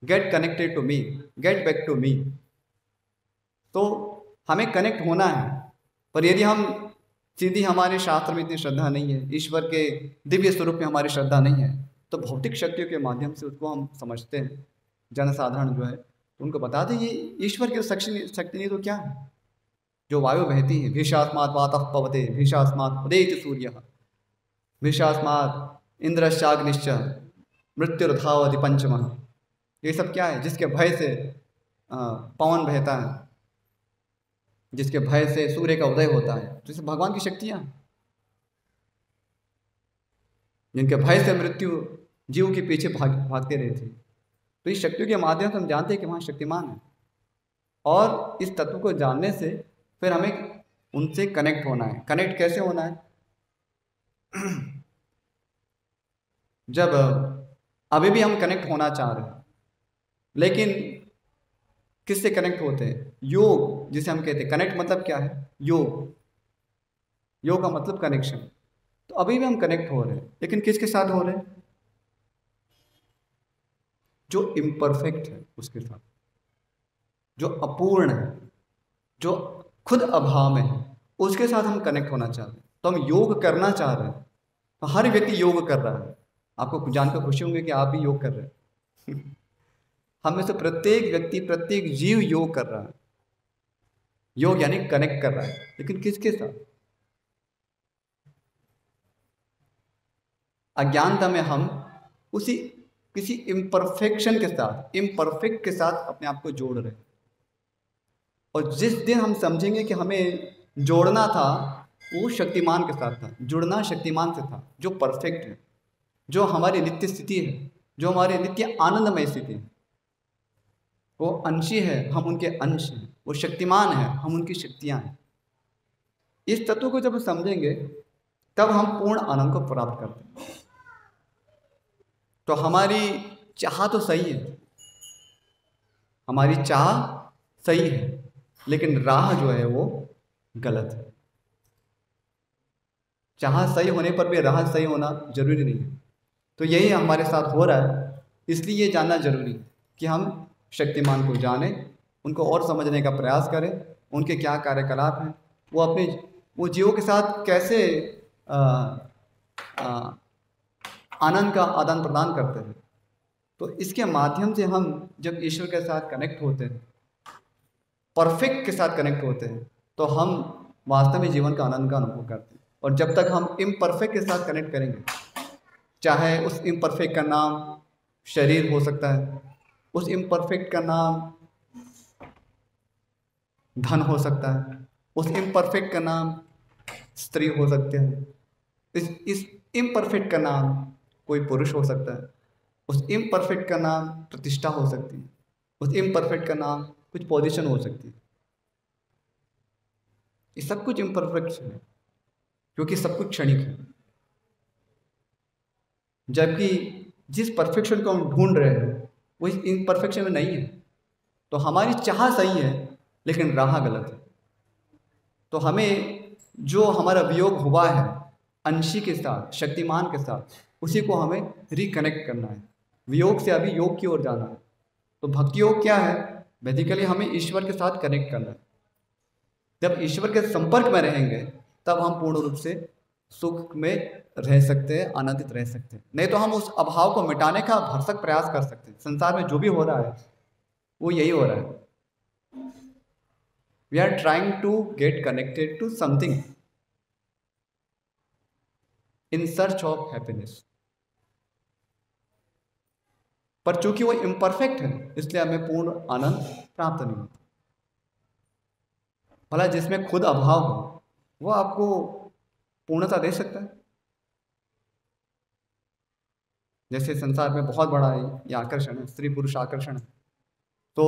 Get connected to me, get back to me. तो हमें कनेक्ट होना है, पर यदि हम सीधी, हमारे शास्त्र में इतनी श्रद्धा नहीं है, ईश्वर के दिव्य स्वरूप में हमारी श्रद्धा नहीं है, तो भौतिक शक्तियों के माध्यम से उसको हम समझते हैं। जनसाधारण जो है उनको बता दें ये ईश्वर की शक्ति नहीं तो क्या है? जो वायु बहती है, भीषास्मात् वातः पवते भीषास्मात् उदेति सूर्यः भीषास्मात् इंद्रश्चाग्निश्च मृत्युर्धावति पंचमः। ये सब क्या है? जिसके भय से पवन बहता है, जिसके भय से सूर्य का उदय होता है। तो ये भगवान की शक्तियाँ हैं। जिनके भय से मृत्यु जीव के पीछे भागते रहती। तो इस शक्तियों के माध्यम से हम जानते हैं कि वहाँ शक्तिमान है, और इस तत्व को जानने से फिर हमें उनसे कनेक्ट होना है। कनेक्ट कैसे होना है? जब अभी भी हम कनेक्ट होना चाह रहे हैं, लेकिन किससे कनेक्ट होते हैं? योग, जिसे हम कहते हैं। कनेक्ट मतलब क्या है? योग। योग का मतलब कनेक्शन। तो अभी भी हम कनेक्ट हो रहे हैं, लेकिन किसके साथ हो रहे हैं? जो इम्परफेक्ट है उसके साथ, जो अपूर्ण है, जो खुद अभाव में है, उसके साथ हम कनेक्ट होना चाह रहे हैं। तो हम योग करना चाह रहे हैं। तो हर व्यक्ति योग कर रहा है। आपको जानकर खुशी होंगे कि आप भी योग कर रहे हैं। हम में से प्रत्येक व्यक्ति, प्रत्येक जीव योग कर रहा है। योग यानी कनेक्ट कर रहा है, लेकिन किसके साथ? अज्ञानता में हम उसी किसी इम्परफेक्शन के साथ, इम्परफेक्ट के साथ अपने आप को जोड़ रहे हैं। और जिस दिन हम समझेंगे कि हमें जोड़ना था, वो शक्तिमान के साथ था। जुड़ना शक्तिमान से था, जो परफेक्ट है, जो हमारी नित्य स्थिति है, जो हमारी नित्य आनंदमय स्थिति है। वो अंशी है, हम उनके अंश हैं। वो शक्तिमान है, हम उनकी शक्तियाँ हैं। इस तत्व को जब समझेंगे, तब हम पूर्ण आनंद को प्राप्त करते हैं। तो हमारी चाह तो सही है, हमारी चाह सही है, लेकिन राह जो है वो गलत है। चाह सही होने पर भी राह सही होना जरूरी नहीं है। तो यही हमारे साथ हो रहा है। इसलिए ये जानना जरूरी है कि हम शक्तिमान को जानें, उनको और समझने का प्रयास करें, उनके क्या कार्यकलाप हैं, वो जीवों के साथ कैसे आ, आ, आनंद का आदान प्रदान करते हैं। तो इसके माध्यम से हम जब ईश्वर के साथ कनेक्ट होते हैं, परफेक्ट के साथ कनेक्ट होते हैं, तो हम वास्तव में जीवन का आनंद का अनुभव करते हैं। और जब तक हम इम्परफेक्ट के साथ कनेक्ट करेंगे, चाहे उस इम्परफेक्ट का नाम शरीर हो सकता है, उस इम्परफेक्ट का नाम धन हो सकता है, उस इम्परफेक्ट का नाम स्त्री हो सकते हैं, इस इम्परफेक्ट का नाम कोई पुरुष हो सकता है, उस इम्परफेक्ट का नाम प्रतिष्ठा हो सकती है, उस इम्परफेक्ट का नाम कुछ पोजीशन हो सकती है। ये सब कुछ इम्परफेक्ट है, क्योंकि सब कुछ क्षणिक है। जबकि जिस परफेक्शन को हम ढूंढ रहे हैं वो इस इम्परफेक्शन में नहीं है। तो हमारी चाह सही है, लेकिन राह गलत है। तो हमें जो हमारा वियोग हुआ है अंशी के साथ, शक्तिमान के साथ, उसी को हमें रिकनेक्ट करना है। वियोग से अभी योग की ओर जाना है। तो भक्ति योग क्या है? बेसिकली हमें ईश्वर के साथ कनेक्ट करना है। जब ईश्वर के संपर्क में रहेंगे, तब हम पूर्ण रूप से सुख में रह सकते हैं, आनंदित रह सकते हैं। नहीं तो हम उस अभाव को मिटाने का भरसक प्रयास कर सकते हैं। संसार में जो भी हो रहा है वो यही हो रहा है। We are trying to get connected to something in search of happiness, पर चूंकि वो इम्परफेक्ट है, इसलिए हमें पूर्ण आनंद प्राप्त नहीं होता। भला जिसमें खुद अभाव हो, वो आपको पूर्णता दे सकता है। जैसे संसार में बहुत बड़ा ये आकर्षण है, स्त्री पुरुष आकर्षण है। तो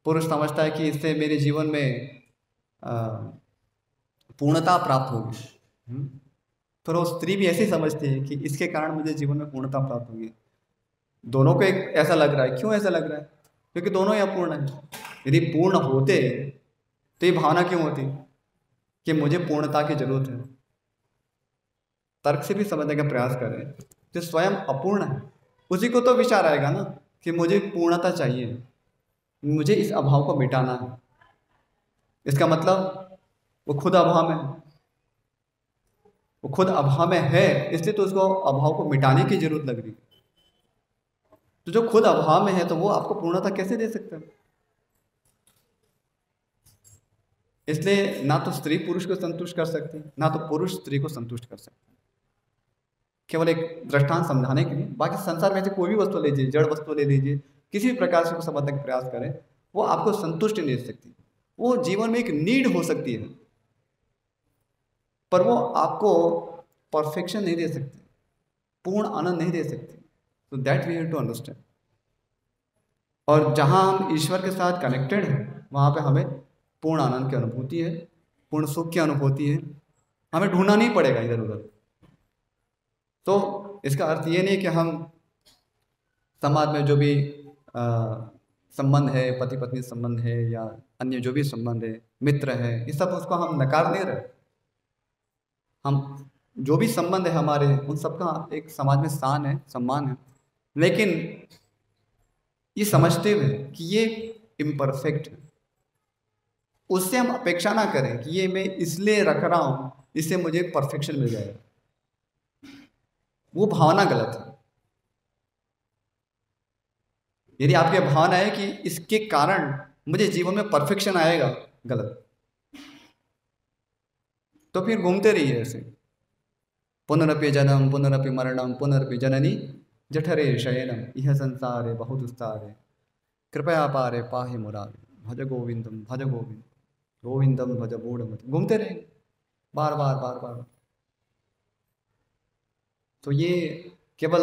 पुरुष समझता है कि इससे मेरे जीवन में पूर्णता प्राप्त होगी। फिर वो स्त्री भी ऐसे समझती है कि इसके कारण मुझे जीवन में पूर्णता प्राप्त होगी। दोनों को एक ऐसा लग रहा है। क्यों ऐसा लग रहा है? क्योंकि दोनों ही अपूर्ण है। यदि पूर्ण होते तो ये भावना क्यों होती कि मुझे पूर्णता की जरूरत है? तर्क से भी समझने का प्रयास करें। जो स्वयं अपूर्ण है उसी को तो विचार आएगा ना कि मुझे पूर्णता चाहिए, मुझे इस अभाव को मिटाना है। इसका मतलब वो खुद अभाव में है। वो खुद अभाव में है, इसलिए तो उसको अभाव को मिटाने की जरूरत लग रही है। तो जो खुद अभाव में है, तो वो आपको पूर्णता कैसे दे सकता है? इसलिए ना तो स्त्री पुरुष को संतुष्ट कर सकती, ना तो पुरुष स्त्री को संतुष्ट कर सकता। केवल एक दृष्टांत समझाने के लिए। बाकी संसार में से कोई भी वस्तु ले लीजिए, जड़ वस्तु ले लीजिए, किसी भी प्रकार से उसको समझने का प्रयास करें, वो आपको संतुष्टि नहीं दे सकती। वो जीवन में एक नीड हो सकती है, पर वो आपको परफेक्शन नहीं दे सकती, पूर्ण आनंद नहीं दे सकती। तो that we have to understand. और जहाँ हम ईश्वर के साथ कनेक्टेड हैं, वहाँ पे हमें पूर्ण आनंद की अनुभूति है, पूर्ण सुख की अनुभूति है। हमें ढूंढना नहीं पड़ेगा इधर उधर। तो इसका अर्थ ये नहीं कि हम समाज में जो भी संबंध है, पति पत्नी संबंध है या अन्य जो भी संबंध है, मित्र है, ये सब उसको हम नकार नहीं रहे। हम जो भी संबंध है हमारे, उन सबका एक समाज में स्थान है, सम्मान है, लेकिन ये समझते हुए कि ये इम्परफेक्ट है, उससे हम अपेक्षा ना करें कि ये मैं इसलिए रख रहा हूँ, इससे मुझे परफेक्शन मिल जाएगा। वो भावना गलत है। यदि आपकी भावना है कि इसके कारण मुझे जीवन में परफेक्शन आएगा, गलत। तो फिर घूमते रहिए ऐसे, पुनरपि जन्म पुनरपि मरणम पुनरपि जननी जठरे शयनम यह संसारे बहुत विस्तारे कृपया पारे पाहि मुरारे भज गोविंदम भज गोविंद गोविंदम भज मूढ़मति। घूमते रहेंगे बार बार बार बार। तो ये केवल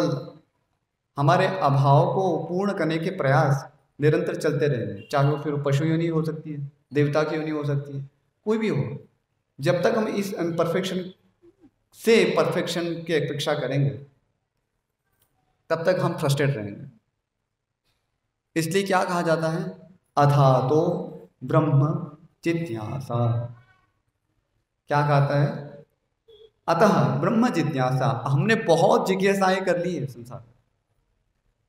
हमारे अभाव को पूर्ण करने के प्रयास निरंतर चलते रहेंगे, चाहे वो फिर पशु योनि हो सकती है, देवता की योनि हो सकती है, कोई भी हो। जब तक हम इस इम्परफेक्शन से परफेक्शन की अपेक्षा करेंगे, तब तक हम फ्रस्ट्रेट रहेंगे। इसलिए क्या कहा जाता है, अथा तो ब्रह्म जिज्ञासा। क्या कहता है, अतः ब्रह्म जिज्ञासा। हमने बहुत जिज्ञासाएं कर ली है संसार,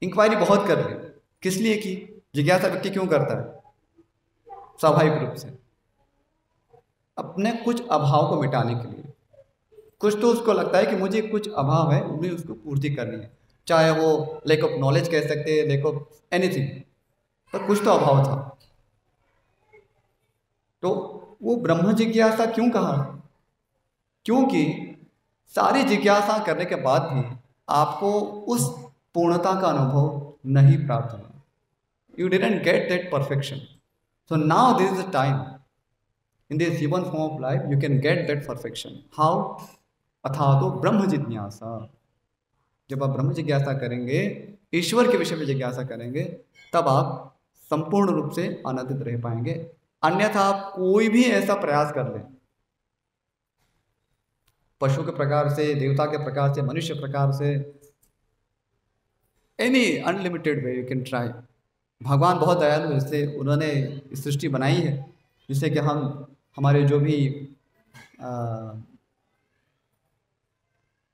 इंक्वायरी बहुत कर ली। किस लिए की जिज्ञासा व्यक्ति क्यों करता है? स्वाभाविक रूप से अपने कुछ अभाव को मिटाने के लिए। कुछ तो उसको लगता है कि मुझे कुछ अभाव है, मुझे उसको पूर्ति करनी है, चाहे वो लैक ऑफ नॉलेज कह सकते हैं, लैक ऑफ एनीथिंग, पर कुछ तो अभाव था। तो वो ब्रह्म जिज्ञासा क्यों कहा? क्योंकि सारी जिज्ञासा करने के बाद भी आपको उस पूर्णता का अनुभव नहीं प्राप्त हुआ। You didn't get that perfection. So now this is the time in this human form of life you can get that perfection. How? अथा तो ब्रह्म जिज्ञासा। जब आप ब्रह्म जिज्ञासा करेंगे, ईश्वर के विषय में जिज्ञासा करेंगे, तब आप संपूर्ण रूप से आनंदित रह पाएंगे। अन्यथा आप कोई भी ऐसा प्रयास कर लें, पशु के प्रकार से, देवता के प्रकार से, मनुष्य प्रकार से, any unlimited way you can try. भगवान बहुत दयालु है, इसलिए उन्होंने इस सृष्टि बनाई है जिससे कि हम हमारे जो भी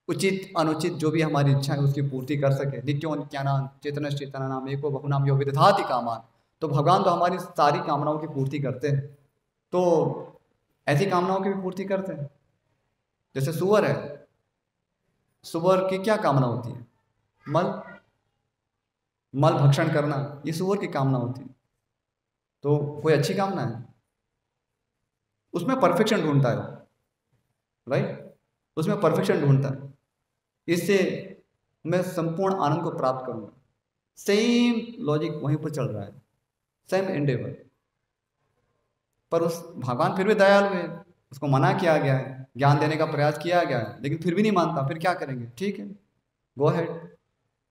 उचित अनुचित जो भी हमारी इच्छा है उसकी पूर्ति कर सके। नित्यो नित्यानाम चेतन चेतना नाम एको बहुनाम यो विदधाति कामान। तो भगवान तो हमारी सारी कामनाओं की पूर्ति करते हैं। तो ऐसी कामनाओं की भी पूर्ति करते हैं। जैसे सुअर है, सुअर की क्या कामना होती है? मल भक्षण करना, ये सुअर की कामना होती है। तो कोई अच्छी कामना है, उसमें परफेक्शन ढूंढता है, राइट? उसमें परफेक्शन ढूंढता है, इससे मैं संपूर्ण आनंद को प्राप्त करूंगा। सेम लॉजिक वहीं पर चल रहा है, सेम एंडेवर। पर उस भगवान फिर भी दयालु है, उसको मना किया गया है, ज्ञान देने का प्रयास किया गया है, लेकिन फिर भी नहीं मानता। फिर क्या करेंगे? ठीक है, गो अहेड,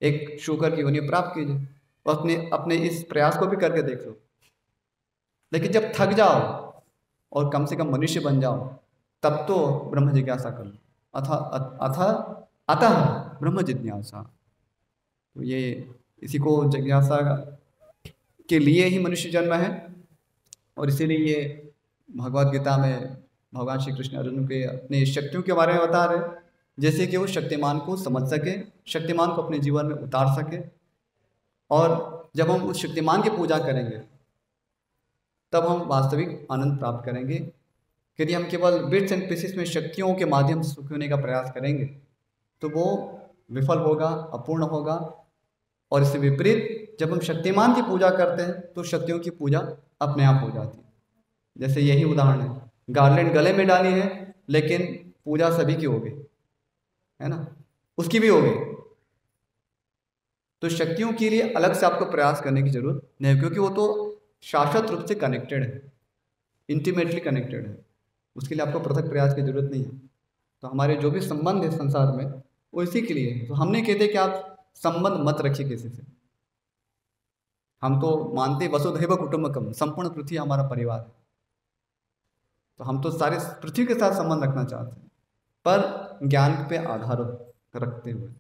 एक शुकर की योनि प्राप्त कीजिए और अपने इस प्रयास को भी करके देख लो। लेकिन जब थक जाओ और कम से कम मनुष्य बन जाओ, तब तो ब्रह्म जिज्ञासा कर लो। अतः ब्रह्म जिज्ञासा। तो ये इसी को जिज्ञासा के लिए ही मनुष्य जन्म है। और इसीलिए ये भगवद गीता में भगवान श्री कृष्ण अर्जुन के अपनी शक्तियों के बारे में बता रहे हैं, जैसे कि वो शक्तिमान को समझ सके, शक्तिमान को अपने जीवन में उतार सके। और जब हम उस शक्तिमान की पूजा करेंगे, तब हम वास्तविक आनंद प्राप्त करेंगे। यदि हम केवल बिट्स एंड पीसेस में शक्तियों के माध्यम से सुखी होने का प्रयास करेंगे, तो वो विफल होगा, अपूर्ण होगा। और इससे विपरीत जब हम शक्तिमान की पूजा करते हैं, तो शक्तियों की पूजा अपने आप हो जाती है। जैसे यही उदाहरण है, गार्लैंड गले में डाली है, लेकिन पूजा सभी की हो गई, है ना? उसकी भी होगी। तो शक्तियों के लिए अलग से आपको प्रयास करने की जरूरत नहीं है, क्योंकि वो तो शाश्वत रूप से कनेक्टेड है, इंटीमेटली कनेक्टेड है। उसके लिए आपको पृथक प्रयास की जरूरत नहीं है। तो हमारे जो भी संबंध है संसार में वो इसी के लिए है। तो हमने कहते कि आप संबंध मत रखिए किसी से। हम तो मानते वसुधैव कुटुंबकम, संपूर्ण पृथ्वी हमारा परिवार है। तो हम तो सारे पृथ्वी के साथ संबंध रखना चाहते हैं, पर ज्ञान पे आधार रखते हुए।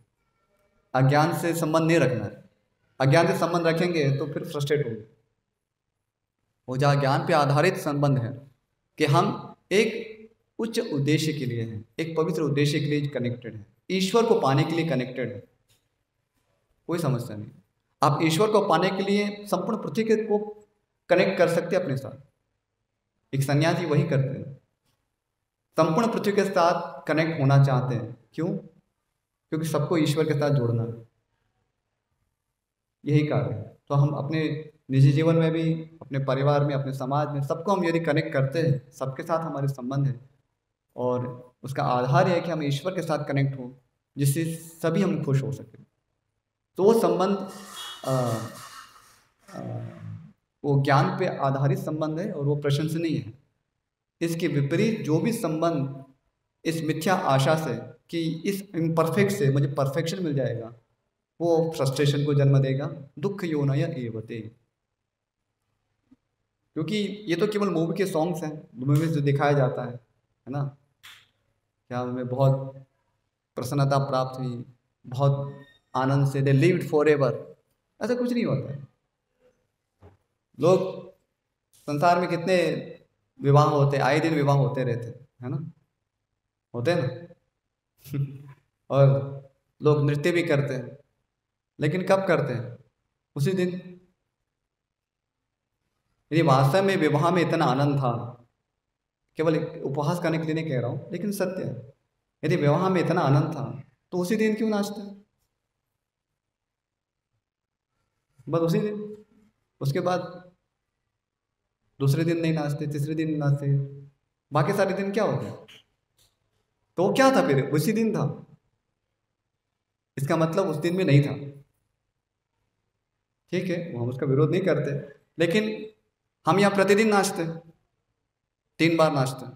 अज्ञान से संबंध नहीं रखना है। अज्ञान से संबंध रखेंगे तो फिर फ्रस्ट्रेट होंगे। वो जहाँ ज्ञान पे आधारित संबंध है कि हम एक उच्च उद्देश्य के लिए हैं, एक पवित्र उद्देश्य के लिए कनेक्टेड हैं, ईश्वर को पाने के लिए कनेक्टेड है, कोई समस्या नहीं। आप ईश्वर को पाने के लिए संपूर्ण पृथ्वी को कनेक्ट कर सकते हैं अपने साथ। एक सन्यासी वही करते हैं, संपूर्ण पृथ्वी के साथ कनेक्ट होना चाहते हैं। क्यों? क्योंकि सबको ईश्वर के साथ जोड़ना है, यही कार्य है। तो हम अपने निजी जीवन में भी, अपने परिवार में, अपने समाज में, सबको हम यदि कनेक्ट करते हैं, सबके साथ हमारे संबंध है, और उसका आधार यह है कि हम ईश्वर के साथ कनेक्ट हों, जिससे सभी हम खुश हो सकें। तो वो संबंध वो ज्ञान पे आधारित संबंध है और वो प्रशंसनीय है। इसके विपरीत जो भी संबंध इस मिथ्या आशा से कि इस इम्परफेक्ट से मुझे परफेक्शन मिल जाएगा, वो फ्रस्ट्रेशन को जन्म देगा, दुख योनय एवते। क्योंकि ये तो केवल मूवी के सॉन्ग्स हैं, मूवी में जो दिखाया जाता है ना, क्या हमें बहुत प्रसन्नता प्राप्त हुई, बहुत आनंद से दे लिव्ड फॉरएवर, ऐसा कुछ नहीं होता है। लोग संसार में कितने विवाह होते, आए दिन विवाह होते रहते है ना, होते हैं ना और लोग नृत्य भी करते हैं, लेकिन कब करते हैं? उसी दिन। यदि वास्तव में विवाह में इतना आनंद था, केवल एक उपहास करने के लिए नहीं कह रहा हूँ, लेकिन सत्य है, यदि विवाह में इतना आनंद था तो उसी दिन क्यों नाचते? बस उसी दिन, उसके बाद दूसरे दिन नहीं नाचते, तीसरे दिन नहीं नाचते, बाकी सारे दिन क्या हो गया? तो क्या था फिर? उसी दिन था, इसका मतलब उस दिन में नहीं था। ठीक है, वो हम उसका विरोध नहीं करते, लेकिन हम यहाँ प्रतिदिन नाचते, 3 बार नाचते।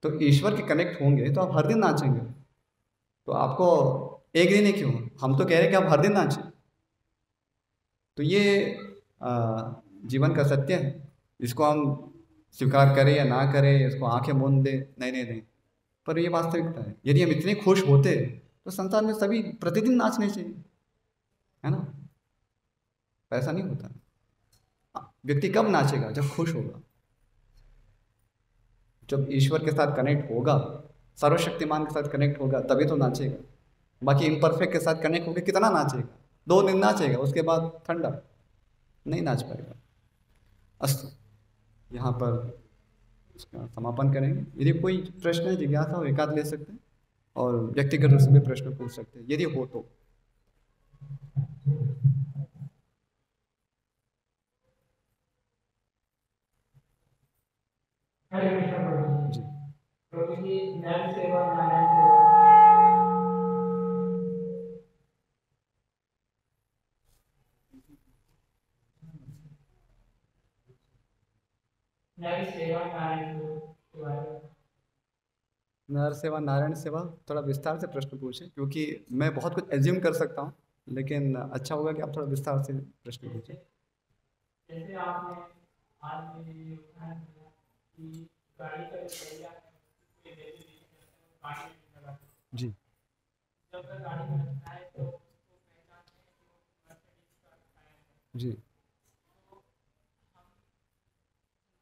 तो ईश्वर के कनेक्ट होंगे तो आप हर दिन नाचेंगे। तो आपको एक दिन ही क्यों? हम तो कह रहे हैं कि आप हर दिन नाचें। तो ये जीवन का सत्य है, इसको हम स्वीकार करें या ना करें, इसको आंखें मूंद दें, नहीं नहीं नहीं, पर ये वास्तविकता है। यदि हम इतने खुश होते तो संसार में सभी प्रतिदिन नाचने चाहिए, है ना? ऐसा नहीं होता। व्यक्ति कब नाचेगा? जब खुश होगा, जब ईश्वर के साथ कनेक्ट होगा, सर्वशक्तिमान के साथ कनेक्ट होगा, तभी तो नाचेगा। बाकी इम्परफेक्ट के साथ कनेक्ट होकर कितना नाचेगा? 2 दिन नाचेगा, उसके बाद ठंडा, नहीं नाच पाएगा। अस्तु, यहाँ पर इसका समापन करेंगे। यदि कोई प्रश्न है, जिज्ञासा हो, एकाध ले सकते हैं, और व्यक्तिगत रूप से भी प्रश्न पूछ सकते हैं यदि हो तो। हरे कृष्ण प्रभु जी, प्रभु जी, नर सेवा नारायण सेवा। नर सेवा नारायण सेवा। नर सेवा नारायण सेवा, थोड़ा विस्तार से प्रश्न पूछें, क्योंकि मैं बहुत कुछ एज्यूम कर सकता हूँ, लेकिन अच्छा होगा कि आप थोड़ा विस्तार से प्रश्न पूछें। जैसे आपने आज में उदाहरण दिया कि गाड़ी का जो पहिया है, उसके जैसे गाड़ी में लगा, जी, जब तक गाड़ी में लगता है तो उसको पहचानते हैं कि वो मर्सिडीज का टायर है। जी। तो हम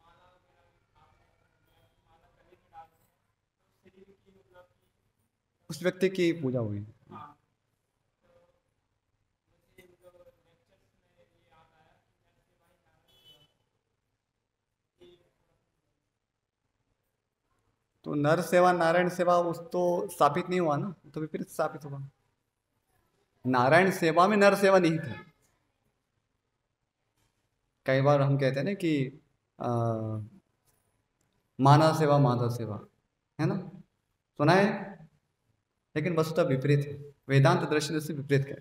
माला वगैरह में डालते हैं, माला गले में डालते हैं, तो शरीर की मतलब कि उस व्यक्ति की पूजा हुई। हाँ, तो मुझे मतलब लेक्चर्स में ये याद आया कि नर सेवा ही नारायण सेवा ये। तो नर सेवा नारायण सेवा उस तो स्थापित नहीं हुआ ना, तो विपरीत स्थापित हुआ। नारायण सेवा में नर सेवा नहीं था। कई बार हम कहते हैं ना कि आ, मानव सेवा माधव सेवा, है ना, सुना है? लेकिन वस्तुतः विपरीत है। वेदांत दृष्टि से विपरीत कहते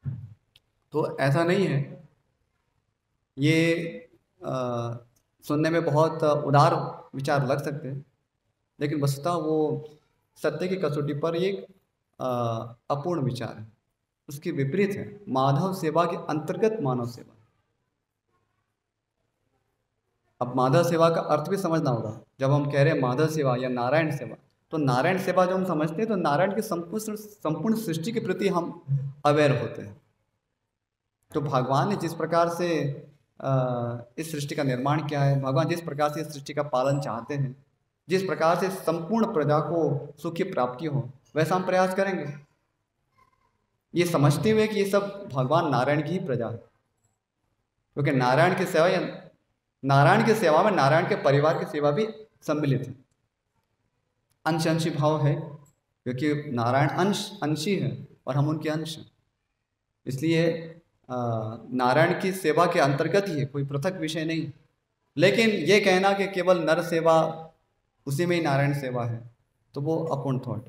हैं। तो ऐसा नहीं है। ये सुनने में बहुत उदार विचार लग सकते हैं, लेकिन वस्तुतः वो सत्य की कसौटी पर एक अपूर्ण विचार है, उसके विपरीत है। माधव सेवा के अंतर्गत मानव सेवा। अब माधव सेवा का अर्थ भी समझना होगा। जब हम कह रहे हैं माधव सेवा या नारायण सेवा, तो नारायण सेवा जो हम समझते हैं तो नारायण की संपूर्ण सृष्टि के प्रति हम अवेयर होते हैं। तो भगवान ने जिस प्रकार से इस सृष्टि का निर्माण किया है, भगवान जिस प्रकार से इस सृष्टि का पालन चाहते हैं, जिस प्रकार से संपूर्ण प्रजा को सुख की प्राप्ति हो, वैसा हम प्रयास करेंगे, ये समझते हुए कि ये सब भगवान नारायण की ही प्रजा है। क्योंकि नारायण की सेवा में नारायण के परिवार की सेवा भी सम्मिलित है। अंश अंशी भाव है, क्योंकि नारायण अंशी है और हम उनके अंश हैं। इसलिए नारायण की सेवा के अंतर्गत ही है, कोई पृथक विषय नहीं। लेकिन ये कहना कि केवल नर सेवा उसी में ही नारायण सेवा है, तो वो अपूर्ण थॉट।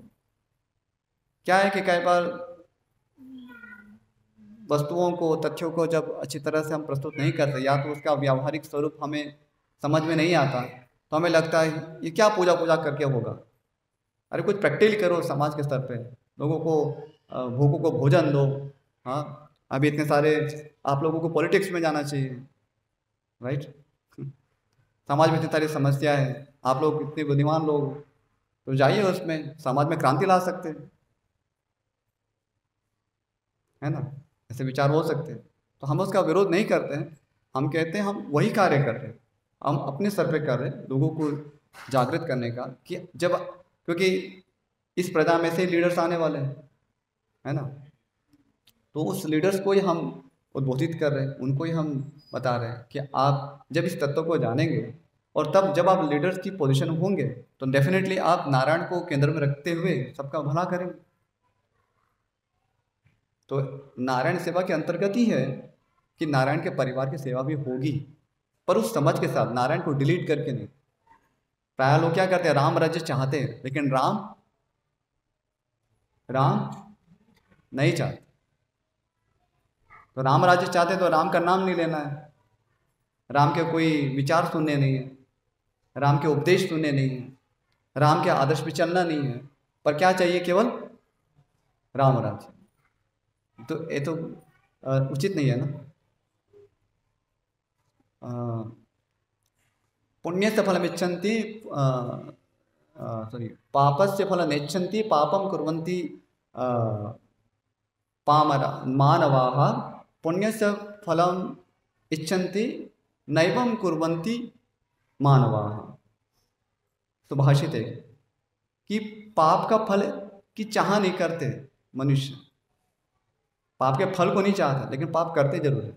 क्या है कि कई बार वस्तुओं को, तथ्यों को जब अच्छी तरह से हम प्रस्तुत नहीं करते, या तो उसका व्यावहारिक स्वरूप हमें समझ में नहीं आता, तो हमें लगता है ये क्या पूजा करके होगा। अरे कुछ प्रैक्टिकल करो, समाज के स्तर पे लोगों को, भूखों को भोजन दो। हाँ, अभी इतने सारे आप लोगों को पॉलिटिक्स में जाना चाहिए, राइट। समाज में इतनी सारी समस्या है, आप लोग इतने बुद्धिमान लोग, तो जाइए उसमें, समाज में क्रांति ला सकते हैं, है ना। ऐसे विचार हो सकते हैं। तो हम उसका विरोध नहीं करते हैं, हम कहते हैं हम वही कार्य कर रहे हैं, हम अपने स्तर पे कर रहे हैं, लोगों को जागृत करने का, कि जब, क्योंकि इस प्रजा में से लीडर्स आने वाले हैं, है ना। तो उस लीडर्स को ही हम उद्बोधित कर रहे हैं, उनको ही हम बता रहे हैं कि आप जब इस तत्व को जानेंगे, और तब जब आप लीडर्स की पोजीशन होंगे, तो डेफिनेटली आप नारायण को केंद्र में रखते हुए सबका भला करेंगे। तो नारायण सेवा के अंतर्गत ही है कि नारायण के परिवार की सेवा भी होगी, पर उस समझ के साथ, नारायण को डिलीट करके नहीं। प्राय लोग क्या करते हैं, राम राज्य चाहते हैं, लेकिन राम नहीं चाहते। तो राम राज्य चाहते तो राम का नाम नहीं लेना है, राम के कोई विचार सुनने नहीं है, राम के उपदेश सुनने नहीं है, राम के आदर्श पे चलना नहीं है, पर क्या चाहिए, केवल राम राज्य। तो ये तो उचित नहीं है ना। पुण्य से फलम इच्छन्ति, पापस्य फलम नेच्छन्ति, पापम कुर्वन्ति मानवाः, पुण्य से फलम इच्छन्ति नैवम कुर्वन्ति मानवाः। सुभाषित है कि पाप का फल की चाह नहीं करते मनुष्य, पाप के फल को नहीं चाहता, लेकिन पाप करते जरूर है।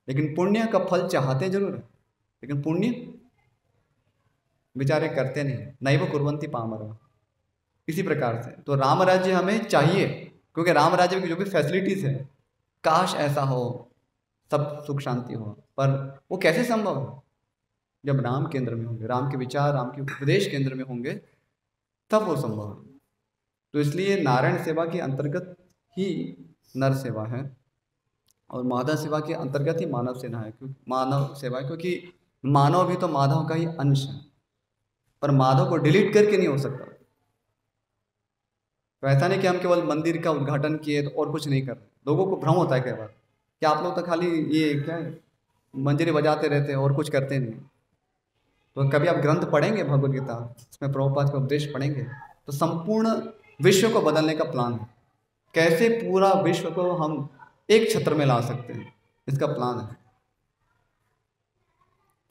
लेकिन पुण्य का फल चाहते जरूर है, लेकिन पुण्य बेचारे करते नहीं, नैव कुर्वन्ति पामरः। इसी प्रकार से तो राम राज्य हमें चाहिए, क्योंकि राम राज्य में जो भी फैसिलिटीज है, काश ऐसा हो, सब सुख शांति हो, पर वो कैसे संभव है, जब राम केंद्र में होंगे, राम के विचार, राम के उपदेश केंद्र में होंगे, तब वो संभव है। तो इसलिए नारायण सेवा के अंतर्गत ही नर सेवा है, और माधव सेवा के अंतर्गत ही मानव सेना है, क्योंकि मानव सेवा है, क्योंकि मानव भी तो माधव का ही अंश है, पर माधव को डिलीट करके नहीं हो सकता। तो ऐसा नहीं कि हम केवल मंदिर का उद्घाटन किए तो और कुछ नहीं कर रहे। लोगों को भ्रम होता है कई बार कि आप लोग तो खाली ये क्या है, मंजरी बजाते रहते हैं और कुछ करते नहीं। तो कभी आप ग्रंथ पढ़ेंगे, भगवद गीता, इसमें प्रभुपाद का उपदेश पढ़ेंगे, तो संपूर्ण विश्व को बदलने का प्लान है, कैसे पूरा विश्व को हम एक छत्र में ला सकते हैं, इसका प्लान है।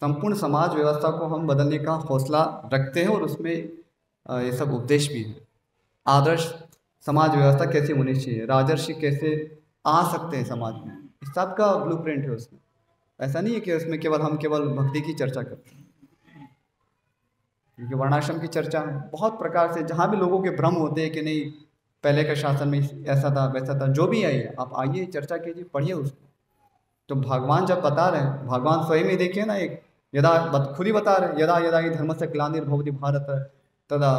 संपूर्ण समाज व्यवस्था को हम बदलने का हौसला रखते हैं, और उसमें ये सब उपदेश भी है। आदर्श समाज व्यवस्था कैसे होनी चाहिए, राजर्षि कैसे आ सकते हैं समाज में, इस सब का ब्लूप्रिंट है उसमें। ऐसा नहीं है कि उसमें हम केवल भक्ति की चर्चा करते हैं, क्योंकि वर्णाश्रम की चर्चा बहुत प्रकार से, जहाँ भी लोगों के भ्रम होते हैं कि नहीं पहले के शासन में ऐसा था वैसा था, जो भी आइए आप आइए, चर्चा कीजिए, पढ़िए उसको। तो भगवान जब बता रहे हैं, भगवान स्वयं ही देखिए ना, एक खुद ही बता रहे हैं, यदा यदा ही धर्म से ग्लानिर्भवति भारत तदा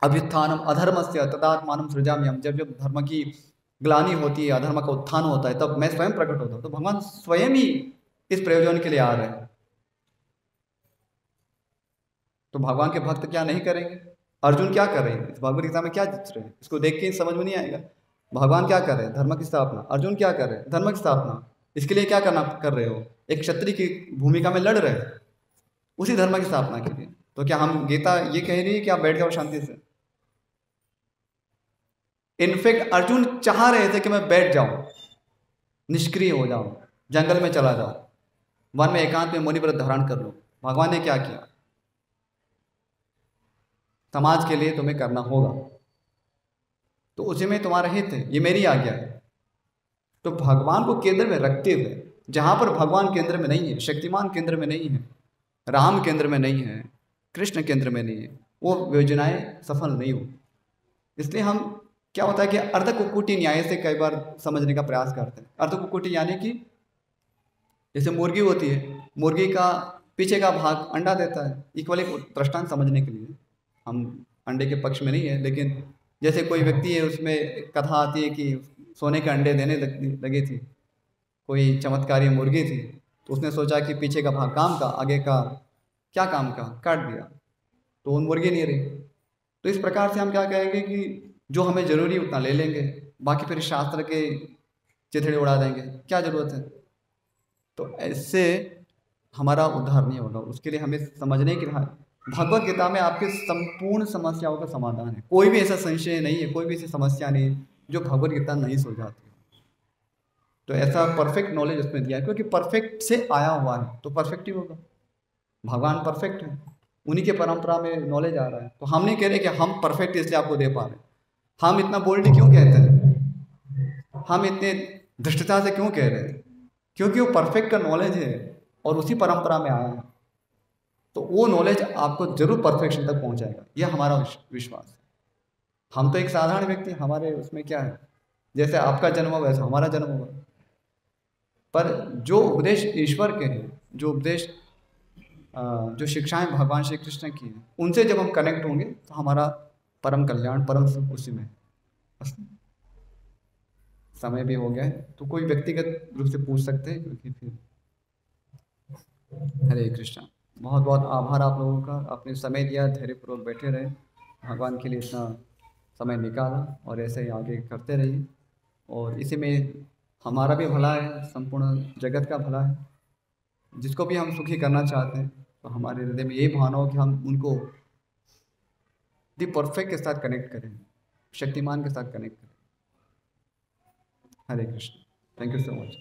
अभ्युत्थानम अधर्मस्य तदात्मानं सृजाम्यहम्। जब जब धर्म की ग्लानि होती है, अधर्म का उत्थान होता है, तब मैं स्वयं प्रकट होता हूँ। तो भगवान स्वयं ही इस प्रयोजन के लिए आ रहे हैं। तो भगवान के भक्त क्या नहीं करेंगे? अर्जुन क्या कर रहे हैं? इस भगवद गीता में क्या जिस रहे हैं? इसको देख के समझ में नहीं आएगा। भगवान क्या कर रहे हैं? धर्म की स्थापना। अर्जुन क्या कर रहे हैं? धर्म की स्थापना। इसके लिए क्या करना कर रहे हो? एक क्षत्रिय की भूमिका में लड़ रहे हैं उसी धर्म की स्थापना के लिए। तो क्या हम गीता ये कह रही है कि आप बैठ जाओ शांति से? इनफैक्ट अर्जुन चाह रहे थे कि मैं बैठ जाऊं, निष्क्रिय हो जाऊं, जंगल में चला जाऊं, वन में एकांत में मुनि व्रत धारण कर लो। भगवान ने क्या किया? समाज के लिए तुम्हें करना होगा, तो उसी में तुम्हारा हित है, ये मेरी आज्ञा है। तो भगवान को केंद्र में रखते हुए, जहां पर भगवान केंद्र में नहीं है, शक्तिमान केंद्र में नहीं है, राम केंद्र में नहीं है, कृष्ण केंद्र में नहीं है, वो योजनाएं सफल नहीं हो। इसलिए हम क्या होता है कि अर्ध कुक्कुटी न्याय से कई बार समझने का प्रयास करते हैं। अर्ध कुक्कुटी यानी कि जैसे मुर्गी होती है, मुर्गी का पीछे का भाग अंडा देता है। इक्वली दृष्टांत समझने के लिए, हम अंडे के पक्ष में नहीं है, लेकिन जैसे कोई व्यक्ति है, उसमें कथा आती है कि सोने के अंडे देने लगी थी, कोई चमत्कारी मुर्गी थी, तो उसने सोचा कि पीछे का भाग काम का, आगे का क्या काम का, काट दिया, तो वो मुर्गी नहीं रही। तो इस प्रकार से हम क्या कहेंगे कि जो हमें जरूरी उतना ले लेंगे, बाकी फिर शास्त्र के चिथड़े उड़ा देंगे, क्या जरूरत है? तो ऐसे हमारा उद्धार नहीं होगा। उसके लिए हमें समझने की भगवत गीता में आपके संपूर्ण समस्याओं का समाधान है। कोई भी ऐसा संशय नहीं है, कोई भी ऐसी समस्या नहीं है जो भगवत गीता नहीं सुलझाती। तो ऐसा परफेक्ट नॉलेज उसमें दिया है, क्योंकि परफेक्ट से आया हुआ है तो परफेक्ट ही होगा। भगवान परफेक्ट है, उन्हीं के परंपरा में नॉलेज आ रहा है। तो हम नहीं कह रहे कि हम परफेक्ट इसलिए आपको दे पा रहे हैं। हम इतना बोल्डली क्यों कहते हैं, हम इतने धृष्टता से क्यों कह रहे हैं? क्योंकि वो परफेक्ट का नॉलेज है और उसी परंपरा में आया है, तो वो नॉलेज आपको जरूर परफेक्शन तक पहुंचाएगा, यह हमारा विश्वास है। हम तो एक साधारण व्यक्ति, हमारे उसमें क्या है, जैसे आपका जन्म हुआ वैसा हमारा जन्म हुआ। पर जो उपदेश ईश्वर के हैं, जो उपदेश जो शिक्षाएं भगवान श्री कृष्ण की हैं, उनसे जब हम कनेक्ट होंगे तो हमारा परम कल्याण, परम सुख उसी में। समय भी हो गया है, तो कोई व्यक्तिगत रूप से पूछ सकते हैं, क्योंकि फिर हरे कृष्णा। बहुत बहुत आभार आप लोगों का, आपने समय दिया, धैर्यपूर्वक बैठे रहे, भगवान के लिए इतना समय निकाला, और ऐसे ही आगे करते रहिए। और इसी में हमारा भी भला है, संपूर्ण जगत का भला है। जिसको भी हम सुखी करना चाहते हैं, तो हमारे हृदय में यही भावना हो कि हम उनको दी परफेक्ट के साथ कनेक्ट करें, शक्तिमान के साथ कनेक्ट करें। Hare Krishna. Thank you so much.